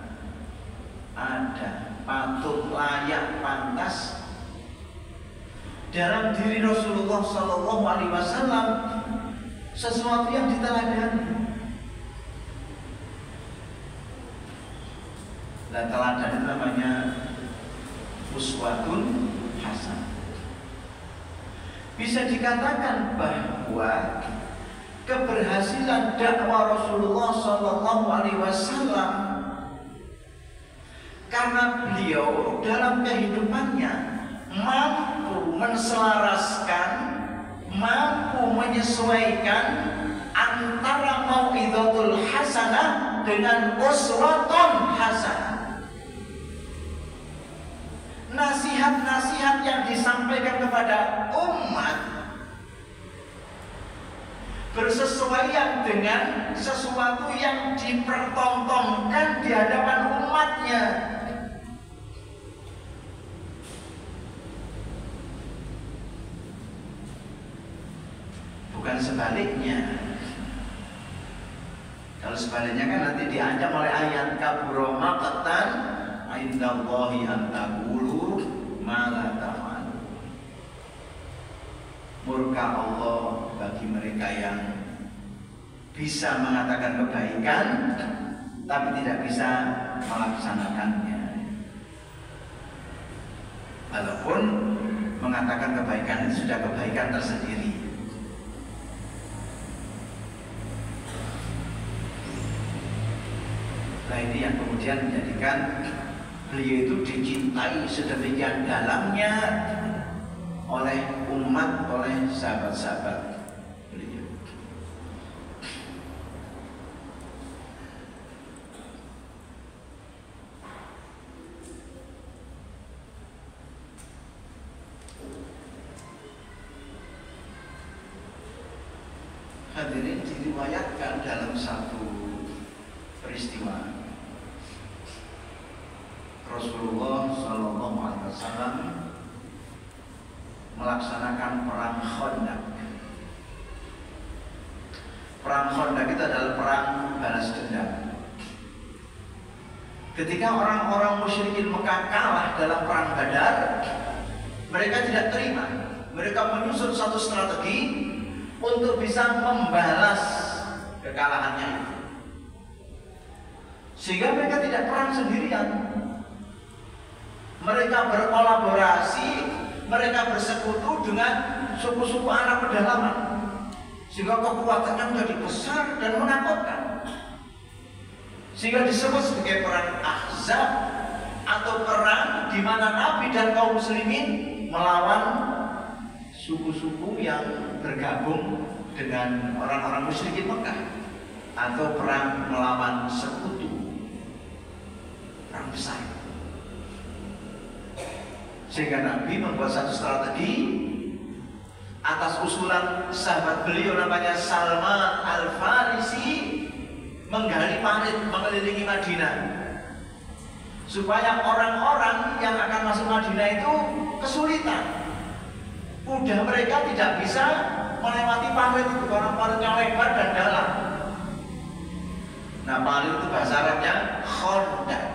ada, patut, layak, pantas dalam diri Rasulullah Sallallahu Alaihi Wasallam sesuatu yang diteladani. Dan teladan itu namanya uswatun hasanah. Bisa dikatakan bahwa keberhasilan dakwah Rasulullah SAW karena beliau dalam kehidupannya mampu menselaraskan, mampu menyesuaikan antara mau'izatul hasanah dengan uswatun hasanah. Nasihat-nasihat yang disampaikan kepada umat bersesuaian dengan sesuatu yang dipertontonkan di hadapan umatnya. Bukan sebaliknya. Kalau sebaliknya kan nanti diancam oleh ayat kabura maqtan indallahi an taqulu ma la taf'alun. Murka Allah bagi mereka yang bisa mengatakan kebaikan tapi tidak bisa melaksanakannya. Walaupun mengatakan kebaikan itu sudah kebaikan tersendiri. Nah, ini yang kemudian menjadikan beliau itu dicintai sedemikian dalamnya oleh umat, oleh sahabat-sahabat beliau. Hadirin, diriwayatkan dalam satu peristiwa Rasulullah SAW melaksanakan perang Khandaq. Perang Khandaq itu adalah perang balas dendam. Ketika orang-orang musyrikin Mekah kalah dalam perang Badar, mereka tidak terima. Mereka menyusun satu strategi untuk bisa membalas kekalahannya itu. Sehingga mereka tidak perang sendirian. Mereka berkolaborasi, mereka bersekutu dengan suku-suku Arab pedalaman, sehingga kekuatannya menjadi besar dan menakutkan, sehingga disebut sebagai perang Ahzab atau perang di mana Nabi dan kaum muslimin melawan suku-suku yang bergabung dengan orang-orang musyrikin Mekah, atau perang melawan sekutu, perang besar. Sehingga Nabi membuat satu strategi atas usulan sahabat beliau namanya Salman Al-Farisi, menggali parit mengelilingi Madinah supaya orang-orang yang akan masuk Madinah itu kesulitan. Kuda mereka tidak bisa melewati parit itu karena paritnya lebar dan dalam. Nah, parit itu bahasa Arabnya Khandaq.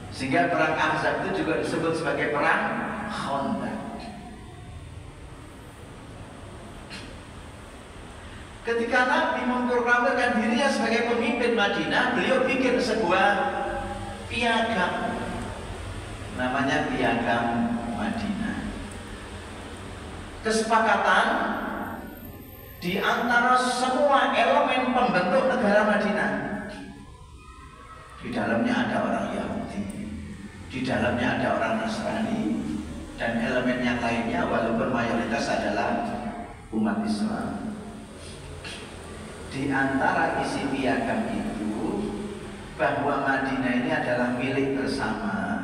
Sehingga perang Ahzab itu juga disebut sebagai perang Khandaq. Ketika Nabi memproklamirkan dirinya sebagai pemimpin Madinah, beliau bikin sebuah piagam, namanya Piagam Madinah. Kesepakatan di antara semua elemen pembentuk negara Madinah. Di dalamnya ada orang Yahudi, di dalamnya ada orang Nasrani, dan elemen yang lainnya walaupun mayoritas adalah umat Islam. Di antara isi piagam itu bahwa Madinah ini adalah milik bersama.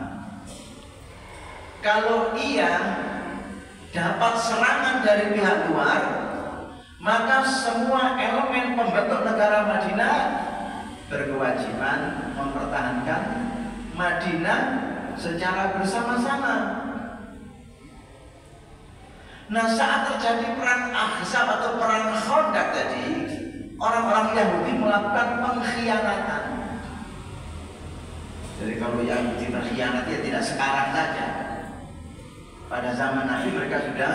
Kalau ia dapat serangan dari pihak luar, maka semua elemen pembentuk negara Madinah berkewajiban mempertahankan Madinah secara bersama-sama. Nah, saat terjadi perang Ahzab atau perang Khandaq tadi, orang-orang Yahudi melakukan pengkhianatan. Jadi kalau Yahudi berkhianat ya tidak sekarang saja. Pada zaman Nabi mereka sudah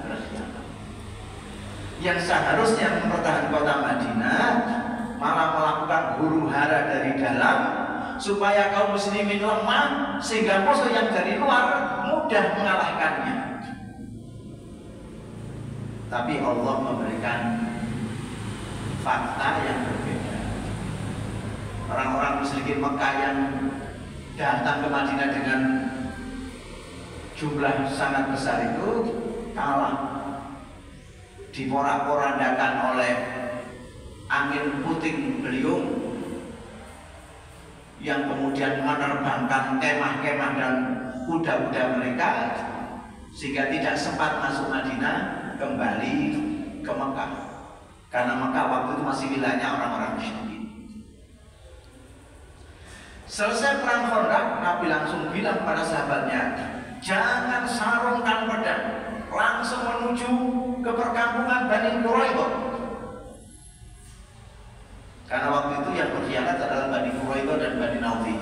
berkhianat. Yang seharusnya mempertahankan kota Madinah malah melakukan huru-hara dari dalam supaya kaum muslimin lemah sehingga musuh yang dari luar mudah mengalahkannya. Tapi Allah memberikan fakta yang berbeda. Orang-orang musyrikin Mekah yang datang ke Madinah dengan jumlah sangat besar itu kalah, diporak-porandakan oleh angin puting beliung yang kemudian menerbangkan kemah-kemah dan kuda-kuda mereka, sehingga tidak sempat masuk Madinah, kembali ke Mekah. Karena Mekah waktu itu masih wilayahnya orang-orang musyrikin. Selesai perang Khandaq, Nabi langsung bilang pada sahabatnya, jangan sarungkan pedang, langsung menuju ke perkampungan Bani Quraidah. Karena waktu itu yang berkhianat adalah Bani Quraidah dan Bani Naufil.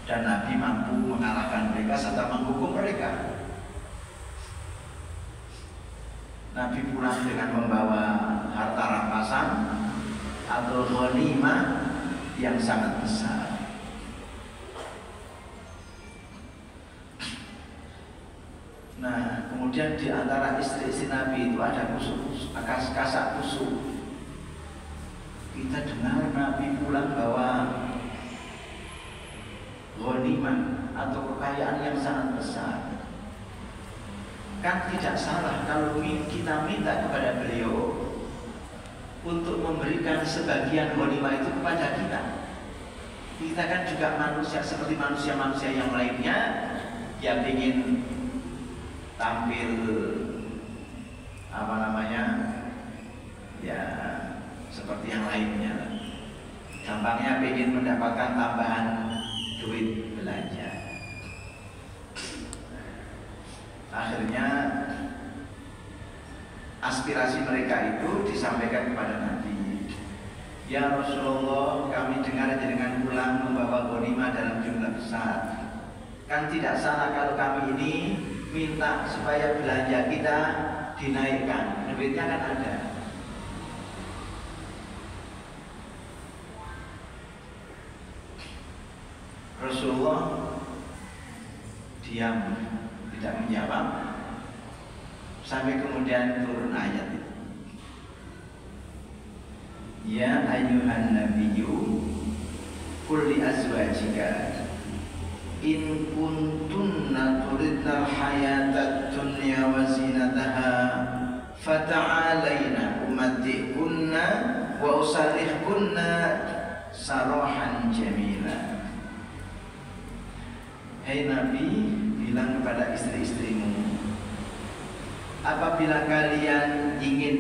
Dan Nabi mampu mengalahkan mereka serta menghukum mereka. Nabi pulang dengan membawa harta rampasan atau ghanimah yang sangat besar. Nah, kemudian di antara istri-istri Nabi itu ada kasak kusuk. Kita dengar Nabi pulang bawa ghanimah atau kekayaan yang sangat besar. Kan tidak salah kalau kita minta kepada beliau untuk memberikan sebagian ghanimah itu kepada kita. Kita kan juga manusia seperti manusia-manusia yang lainnya yang ingin tampil ya seperti yang lainnya. Gampangnya ingin mendapatkan tambahan duit belanja. Akhirnya aspirasi mereka itu disampaikan kepada Nabi. Ya Rasulullah, kami dengar jenengan pulang membawa ghanimah dalam jumlah besar. Kan tidak salah kalau kami ini minta supaya belanja kita dinaikkan, duitnya kan ada. Rasulullah diam, tidak menjawab sampai kemudian turun ayat itu. Ya ayyuhan nabiyyu qul li azwajika in kuntunna turidnal hayatad dunya wa zinataha fata'alaina umatti'kunna wa usarihkunna sarahan jamila. Hai Nabi, bilang kepada istri-istrimu, apabila kalian ingin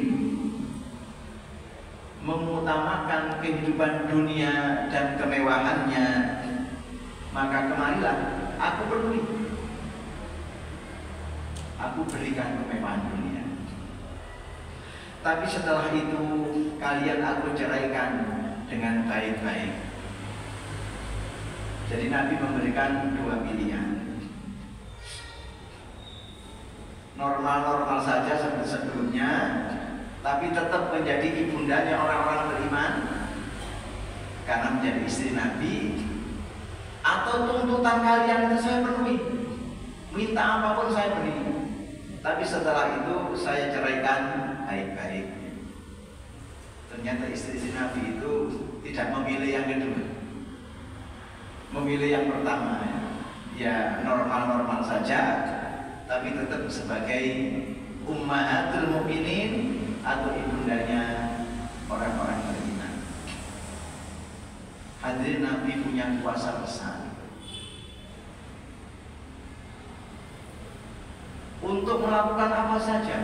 mengutamakan kehidupan dunia dan kemewahannya, maka kemarilah, aku penuhi. Aku berikan kemewahan dunia. Tapi setelah itu kalian aku ceraikan dengan baik-baik. Jadi Nabi memberikan dua pilihan. Normal-normal saja seperti sebelumnya, tapi tetap menjadi ibundanya orang-orang beriman karena menjadi istri Nabi. Atau tuntutan kalian itu saya penuhi, minta apapun saya beri, tapi setelah itu saya ceraikan baik-baik. Ternyata istri-istri Nabi itu tidak memilih yang kedua, memilih yang pertama. Ya normal-normal saja, tapi tetap sebagai ummahatul mukminin atau ibundanya orang-orang beriman. Hadirin, Nabi punya kuasa besar untuk melakukan apa saja.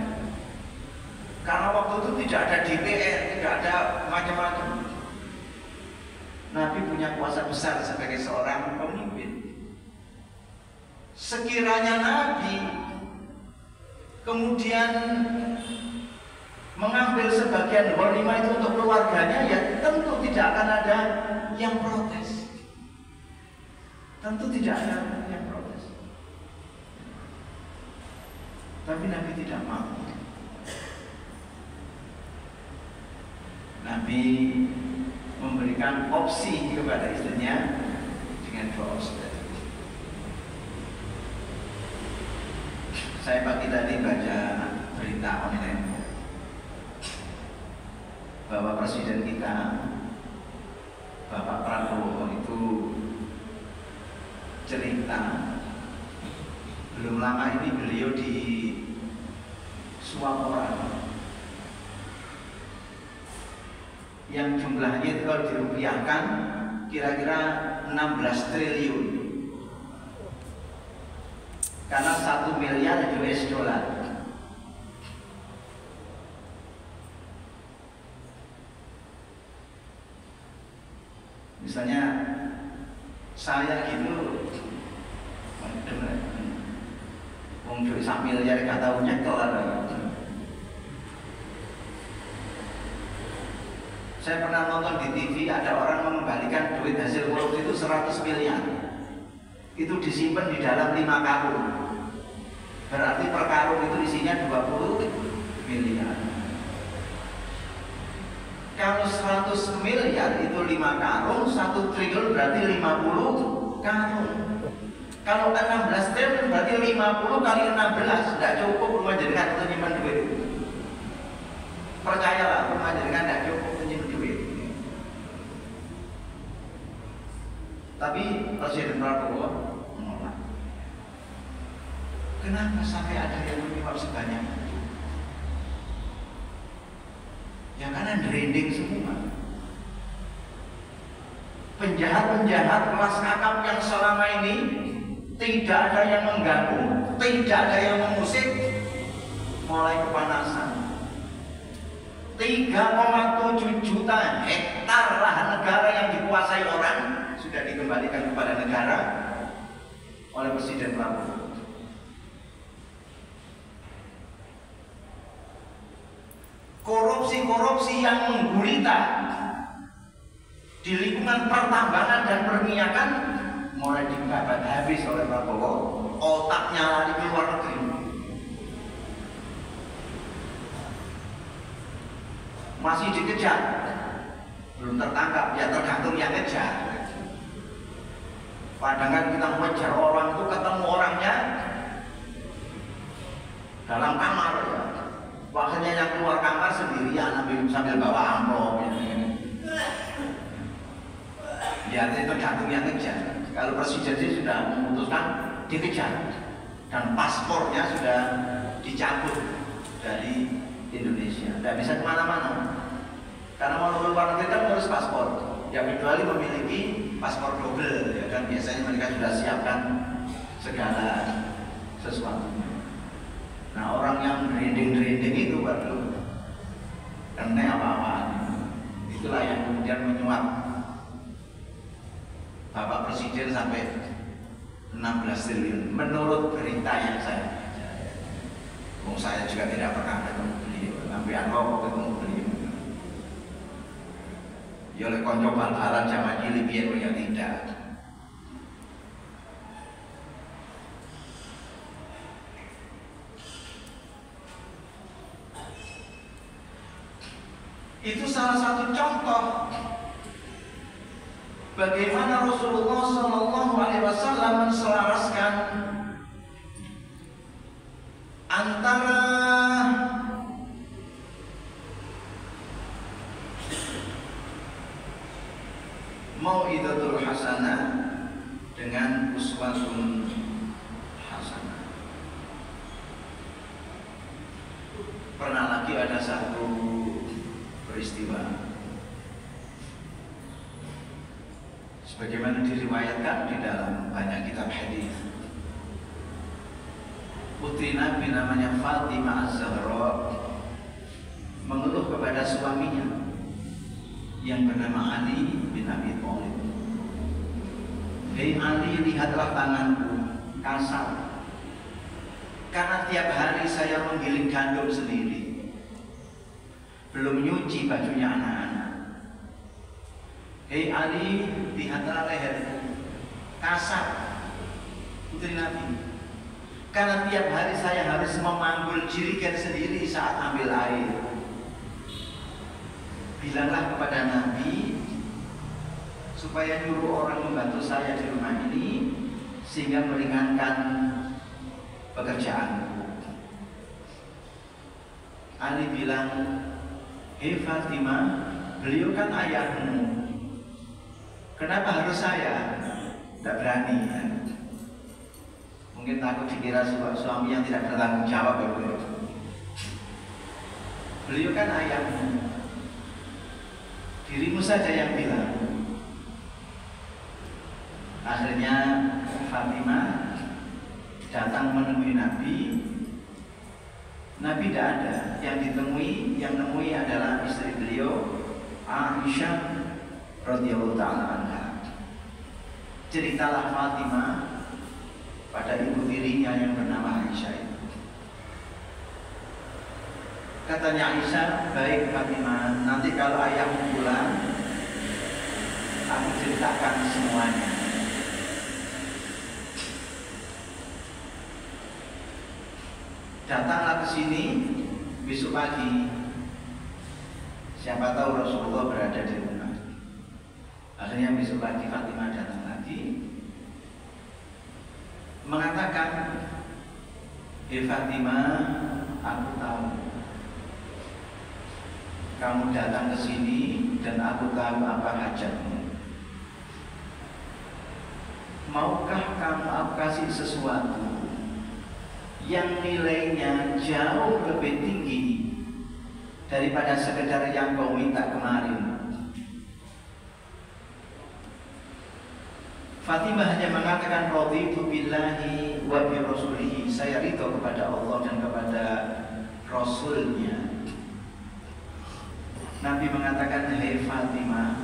Karena waktu itu tidak ada DPR, tidak ada macam-macam. Nabi punya kuasa besar sebagai seorang pemimpin. Sekiranya Nabi kemudian mengambil sebagian ghanimah itu untuk keluarganya, ya tentu tidak akan ada yang protes. Tentu tidak ada yang protes. Tapi Nabi tidak mau. Nabi memberikan opsi kepada istrinya dengan dua opsi. Saya pagi tadi baca berita online bahwa presiden kita Bapak Prabowo itu cerita belum lama ini beliau di suap orang yang jumlahnya itu kalau dirupiahkan kira-kira 16 triliun karena 1 miliar US dollar. Misalnya saya gitu wong duit 1 miliar gak tau nyekel. Saya pernah nonton di TV ada orang mengembalikan duit hasil korupsi itu 100 miliar. Itu disimpan di dalam 5 karung. Berarti per karung itu isinya 20 miliar. Kalau 100 miliar itu 5 karung, 1 triliun berarti 50 karung. Kalau 16 triliun berarti 50 kali 16. Tidak cukup rumah jenengan untuk nyimpan duit. Percayalah, rumah jenengan tidak cukup untuk nyimpan duit. Tapi Presiden Prabowo menolak. Kenapa sampai ada yang menyuap sebanyak itu? Ya karena trending semua. Penjahat-penjahat kelas kakap yang selama ini tidak ada yang mengganggu, tidak ada yang mengusik, mulai kepanasan. 3,7 juta hektar lahan negara yang dikuasai orang sudah dikembalikan kepada negara oleh Presiden Prabowo. Korupsi-korupsi yang menggurita di lingkungan pertambangan dan perminyakan mulai dibabat habis oleh Prabowo. Otaknya lari ke luar negeri. Masih dikejar, belum tertangkap, ya tergantung yang ngejar. Padahal kita mengejar orang itu ketemu orangnya dalam kamar ya. Makanya yang keluar kamar sendirian sambil bawa amplop ya itu tergantung yang ngejar. Kalau presiden sih sudah memutuskan dikejar dan paspornya sudah dicabut dari Indonesia, tidak bisa kemana-mana karena mau keluar negeri kan harus paspor ya, kecuali memiliki paspor double ya kan, biasanya mereka sudah siapkan segala sesuatu. Nah orang yang trending itu baru kena apa-apa. Itulah yang kemudian menyuap Bapak Presiden sampai 16 triliun menurut berita yang saya baca. Saya juga tidak pernah ketemu beliau, sampai apa ketemu beliau. Ya oleh konco bal-balan zaman ini biar ya tidak. Itu salah satu contoh bagaimana Rasulullah SAW menselaraskan antara mau'izatul hasanah dengan uswatun hasanah. Pernah lagi ada satu peristiwa sebagaimana diriwayatkan di dalam banyak kitab hadis. Putri Nabi namanya Fatimah Az-Zahra mengeluh kepada suaminya yang bernama Ali bin Abi Thalib. Hei Ali, lihatlah tanganku kasar karena tiap hari saya menggiling gandum sendiri, belum nyuci bajunya anak-anak. Hei Ali, lihatlah leherku kasar, putri Nabi, karena tiap hari saya harus memanggul jirikan sendiri saat ambil air. Bilanglah kepada Nabi supaya nyuruh orang membantu saya di rumah ini sehingga meringankan pekerjaanku. Ali bilang, "Hei Fatimah, beliau kan ayahmu. Kenapa harus saya?" Tidak berani ya. Mungkin takut dikira suami yang tidak bertanggung jawab ya. Beliau kan ayahmu. Dirimu saja yang bilang. Akhirnya Fatimah datang menemui Nabi. Nabi tidak ada. Yang nemui adalah istri beliau, Aisyah radhiyallahu ta'ala anha. Ceritalah Fatimah pada ibu tirinya yang bernama Aisyah itu. Katanya Aisyah, "Baik Fatimah, nanti kalau ayahmu pulang, aku ceritakan semuanya." Datanglah ke sini besok pagi. Siapa tahu Rasulullah berada di rumah. Akhirnya besok pagi Fatimah datang lagi, mengatakan, "Hei Fatimah, aku tahu kamu datang ke sini dan aku tahu apa hajatmu. Maukah kamu aku kasih sesuatu yang nilainya jauh lebih tinggi daripada sekedar yang kau minta kemarin?" Fatimah hanya mengatakan, "Raditu billahi wa bi rasulihi." Saya ridho kepada Allah dan kepada Rasulnya. Nabi mengatakan, "Hei Fatimah,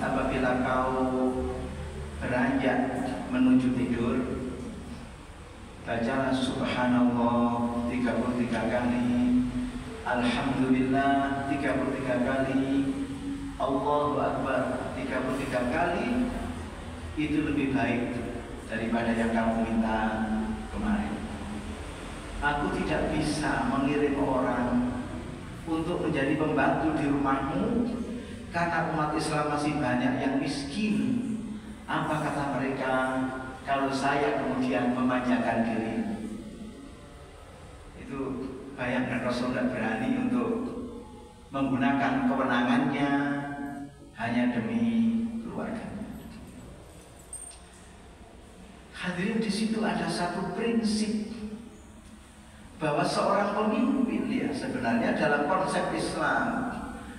apabila kau beranjak menuju tidur, bacalah subhanallah 33 kali, alhamdulillah 33 kali, Allahu Akbar 33 kali. Itu lebih baik daripada yang kamu minta kemarin. Aku tidak bisa mengirim orang untuk menjadi pembantu di rumahmu karena umat Islam masih banyak yang miskin. Apa kata mereka kalau saya kemudian memanjakan diri?" Itu bayangkan, Rasul tidak berani untuk menggunakan kewenangannya hanya demi keluarga. Hadirin, di situ ada satu prinsip bahwa seorang pemimpin ya sebenarnya dalam konsep Islam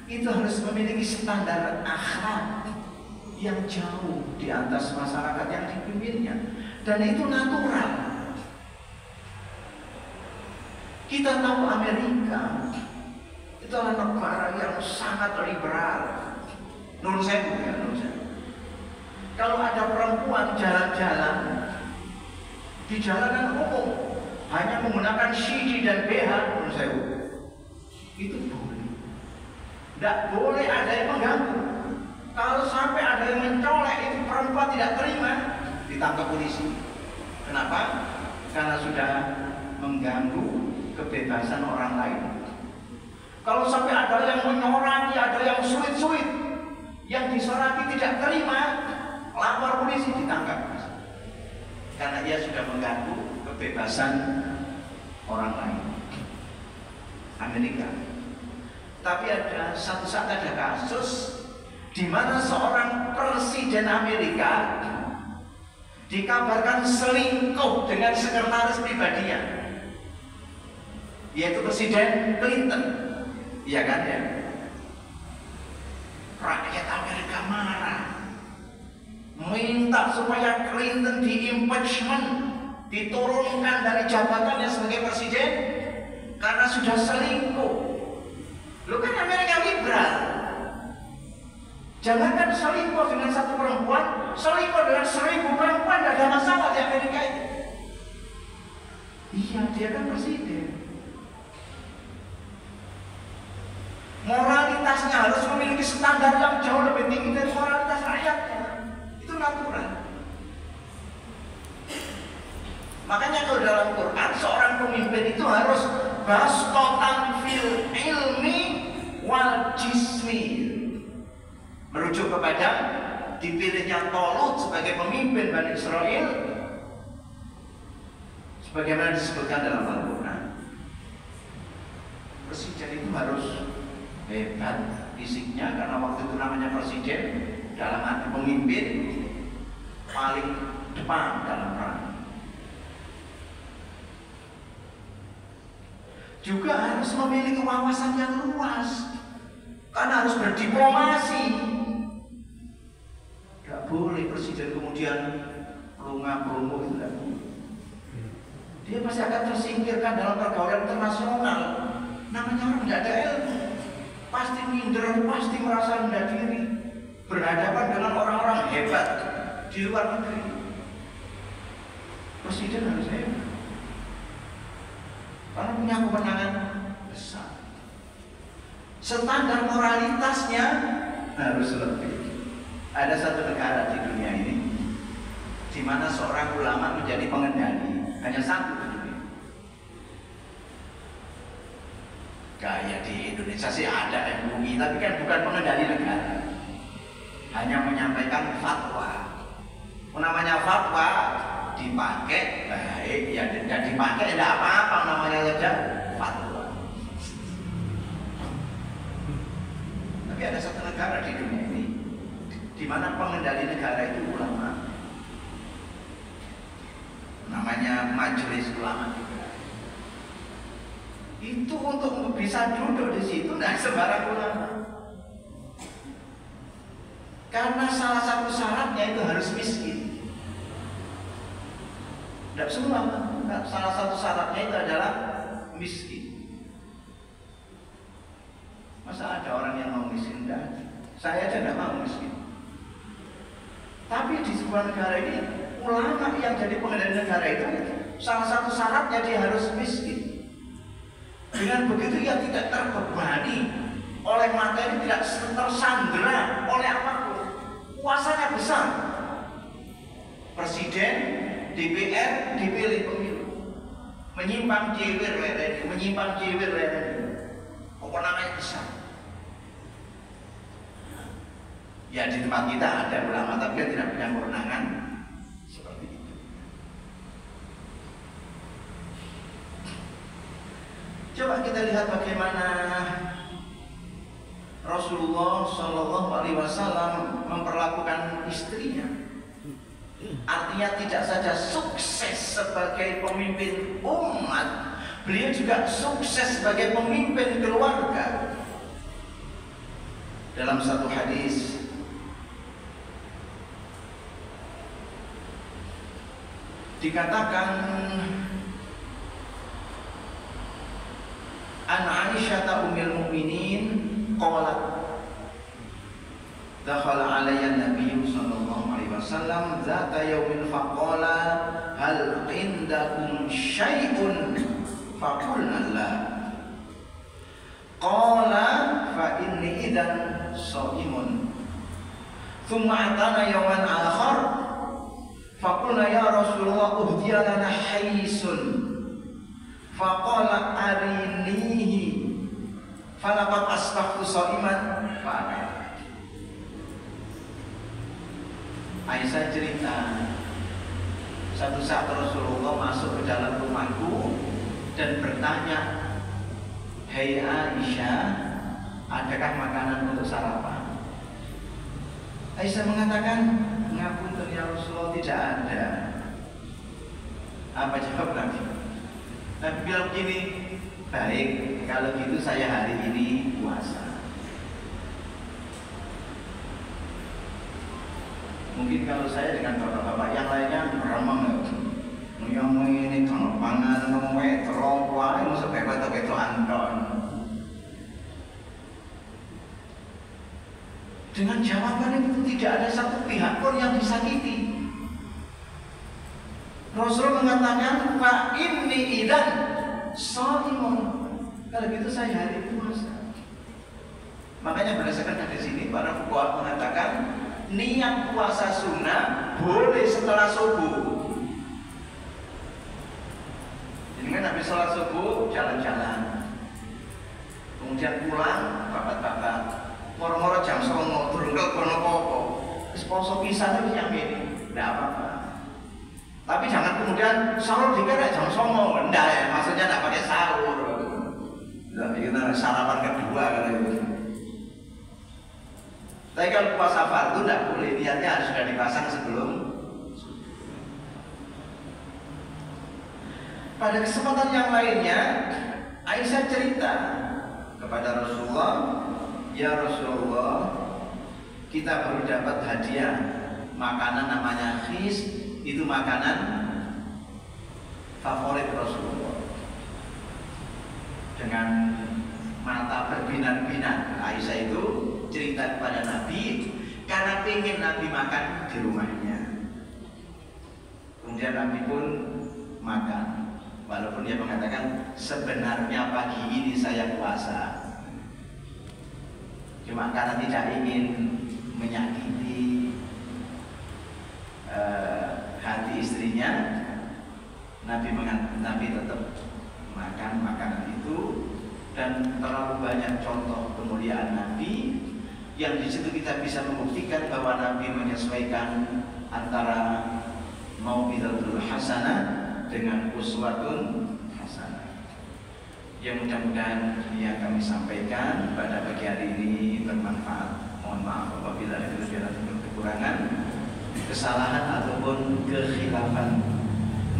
itu harus memiliki standar akhlak yang jauh di atas masyarakat yang dipimpinnya, dan itu natural. Kita tahu Amerika itu adalah negara yang sangat liberal. Nur sewu ya, nur sewu. Kalau ada perempuan jalan-jalan di jalanan umum hanya menggunakan CD dan BH, nur sewu, itu boleh. Tidak boleh ada yang mengganggu. Kalau sampai ada yang mencolek, itu perempuan tidak terima, ditangkap polisi. Kenapa? Karena sudah mengganggu kebebasan orang lain. Kalau sampai ada yang menyoraki, ada yang sulit-sulit, yang disoraki tidak terima, lapor polisi, ditangkap. Karena ia sudah mengganggu kebebasan orang lain. Amerika. Tapi ada satu saat ada kasus di mana seorang presiden Amerika dikabarkan selingkuh dengan sekretaris pribadinya, yaitu Presiden Clinton. Iya kan ya? Rakyat Amerika marah, minta supaya Clinton di-impeachment, diturunkan dari jabatannya sebagai presiden karena sudah selingkuh. Lu kan Amerika liberal. Jangankan selingkuh dengan satu perempuan, selingkuh dengan 1000 perempuan tidak ada masalah di Amerika itu. Iya, dia kan presiden. Moralitasnya harus memiliki standar yang jauh lebih tinggi dari moralitas rakyatnya. Itu natural. Makanya kalau dalam Quran seorang pemimpin itu harus bastotan fil ilmi wal jismi, merujuk kepada dipilihnya Talut sebagai pemimpin Bani Israel sebagaimana disebutkan dalam Al-Quran. presiden itu harus hebat fisiknya, karena waktu itu namanya presiden, dalam arti pemimpin paling depan dalam perang. Juga harus memiliki wawasan yang luas, karena harus berdiplomasi. Gak boleh presiden kemudian pelunga-pelungu, itu gak boleh. Dia pasti akan tersingkirkan dalam pergaulan internasional. Namanya orang tidak ada ilmu, pasti minder, pasti merasa rendah diri, berhadapan dengan orang-orang hebat di luar negeri. Presiden harus hebat, karena punya kewenangan besar. Standar moralitasnya harus lebih. Ada satu negara di dunia ini di mana seorang ulama menjadi pengendali, hanya satu di dunia. Kayak di Indonesia sih ada MUI, tapi kan bukan pengendali negara, hanya menyampaikan fatwa. Namanya fatwa dipakai baik, ya tidak dipakai tidak apa-apa, namanya saja fatwa. Tapi ada satu negara di dunia ini di mana pengendali negara itu ulama, namanya Majelis Ulama. Itu untuk bisa duduk di situ tidak sembarang ulama, karena salah satu syaratnya itu harus miskin. Tidak semua, salah satu syaratnya itu adalah miskin. Masa ada orang yang mau miskin? Tidak. Saya aja tidak mau miskin. Tapi di sebuah negara ini, ulama yang jadi pengendali negara itu salah satu syaratnya dia harus miskin. Dengan begitu ia tidak terbebani oleh materi, tidak tersandera oleh apapun. Kuasanya besar. Presiden, DPR dipilih pemilu, menyimpang ciwir lereni, menyimpang ciwir lereni, kewenangannya besar. Ya di tempat kita ada ulama, tapi dia tidak punya kewenangan seperti itu. Coba kita lihat bagaimana Rasulullah SAW memperlakukan istrinya. Artinya tidak saja sukses sebagai pemimpin umat, beliau juga sukses sebagai pemimpin keluarga. Dalam satu hadis dikatakan, an Aisyah ummul mukminin qalat, dakhala alayya an-nabiy sallallahu alaihi wasallam zata yaumin faqala hal indakum syai'un faqulna la, qala fa inni idzan shaimun, thumma atana yawman akhar faqulna ya Rasulullah uhdiya lana haysun, faqala arinihi, falaqad asbahtu shaiman fa'akal. Aisyah cerita, satu saat Rasulullah masuk ke dalam rumahku dan bertanya, "Hei Aisyah, adakah makanan untuk sarapan?" Aisyah mengatakan, "Ngapunten ya Rasulullah, tidak ada." Apa jawab Nabi? Nabi bilang begini, "Baik, kalau gitu saya hari ini puasa." Mungkin kalau saya dengan bapak-bapak yang lainnya meremang, yang ini kalau pangan nomor terong kuai masuk bebas atau anton. Dengan jawaban itu tidak ada satu pihak pun yang disakiti. Rasul mengatakan, "Fa inni idan shaimun." Kalau gitu saya hari puasa. Makanya berdasarkan hadis ini para fuqaha mengatakan niat puasa sunnah boleh setelah subuh. Jadi kan habis sholat subuh jalan-jalan, kemudian pulang babat-babat, moro-moro jam 09.00 berengkel kono popo, wis poso pisan wis yang ini, tidak apa-apa. Tapi jangan kemudian sahur dikira jam 09.00, enggak ya, maksudnya tidak pakai sahur. Jadi kita yang puasa fardu tidak boleh, niatnya harus sudah dipasang sebelum. Pada kesempatan yang lainnya, Aisyah cerita kepada Rasulullah, ya Rasulullah, kita baru dapat hadiah makanan namanya khis, itu makanan favorit Rasulullah. Dengan mata berbinar-binar, Aisyah itu cerita kepada Nabi karena ingin Nabi makan di rumahnya. Kemudian Nabi pun makan, walaupun dia mengatakan sebenarnya pagi ini saya puasa, cuma karena tidak ingin menyakiti hati istrinya, Nabi tetap makan makanan itu. Dan terlalu banyak contoh kemuliaan Nabi yang di situ kita bisa membuktikan bahwa Nabi menyesuaikan antara mau'izatul hasanah dengan uswatun hasanah. Yang mudah-mudahan yang kami sampaikan pada pagi hari ini bermanfaat. Mohon maaf apabila ada kekurangan, kesalahan ataupun kekhilafan.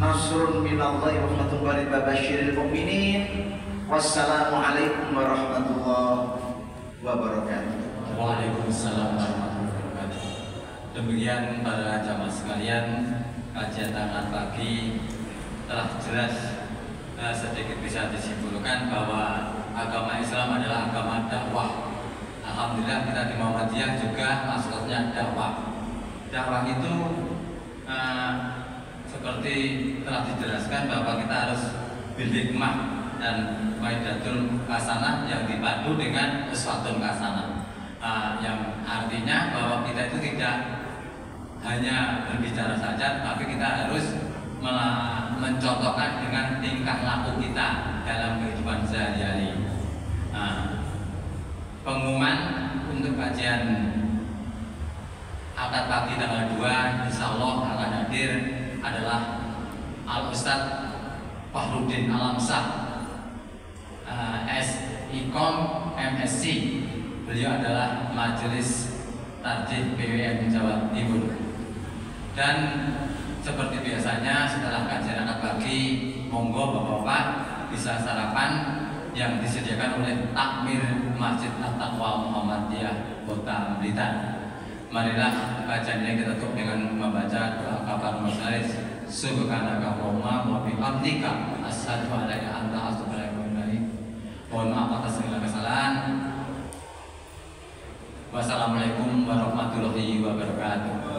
Nasrun minallahi wa rahmatun wa basyiril mu'minin. Wassalamualaikum warahmatullahi wabarakatuh. Waalaikumsalam warahmatullahi wabarakatuh. Demikian para jamaah sekalian, kajian tangan pagi telah jelas sedikit bisa disimpulkan bahwa agama Islam adalah agama dakwah. Alhamdulillah kita di Muhammadiyah juga maksudnya dakwah. Dakwah itu seperti telah dijelaskan bahwa kita harus bil hikmah dan maidatul hasanah yang dipadu dengan uswatun hasanah, yang artinya bahwa kita itu tidak hanya berbicara saja, tapi kita harus mencontohkan dengan tingkah laku kita dalam kehidupan sehari-hari. Pengumuman untuk kajian akad pagi tanggal 2 insya Allah akan hadir adalah Al-Ustadz Fahrudin Alamsah, S.Ikom MSc. Beliau adalah Majelis Tarjih PWN Jawa Timur. Dan seperti biasanya setelah kajian akad pagi, monggo Bapak-bapak bisa sarapan yang disediakan oleh Takmir Masjid At-Taqwa Muhammadiyah Kota Blitar. Marilah kajian ini kita tutup dengan membaca doa kafaratul majelis. Subhanakallahumma wa bihamdika asyhadu an la ilaha illa anta astaghfiruka wa atubu ilaik. Mohon maaf atas segala kesalahan. Wassalamualaikum warahmatullahi wabarakatuh.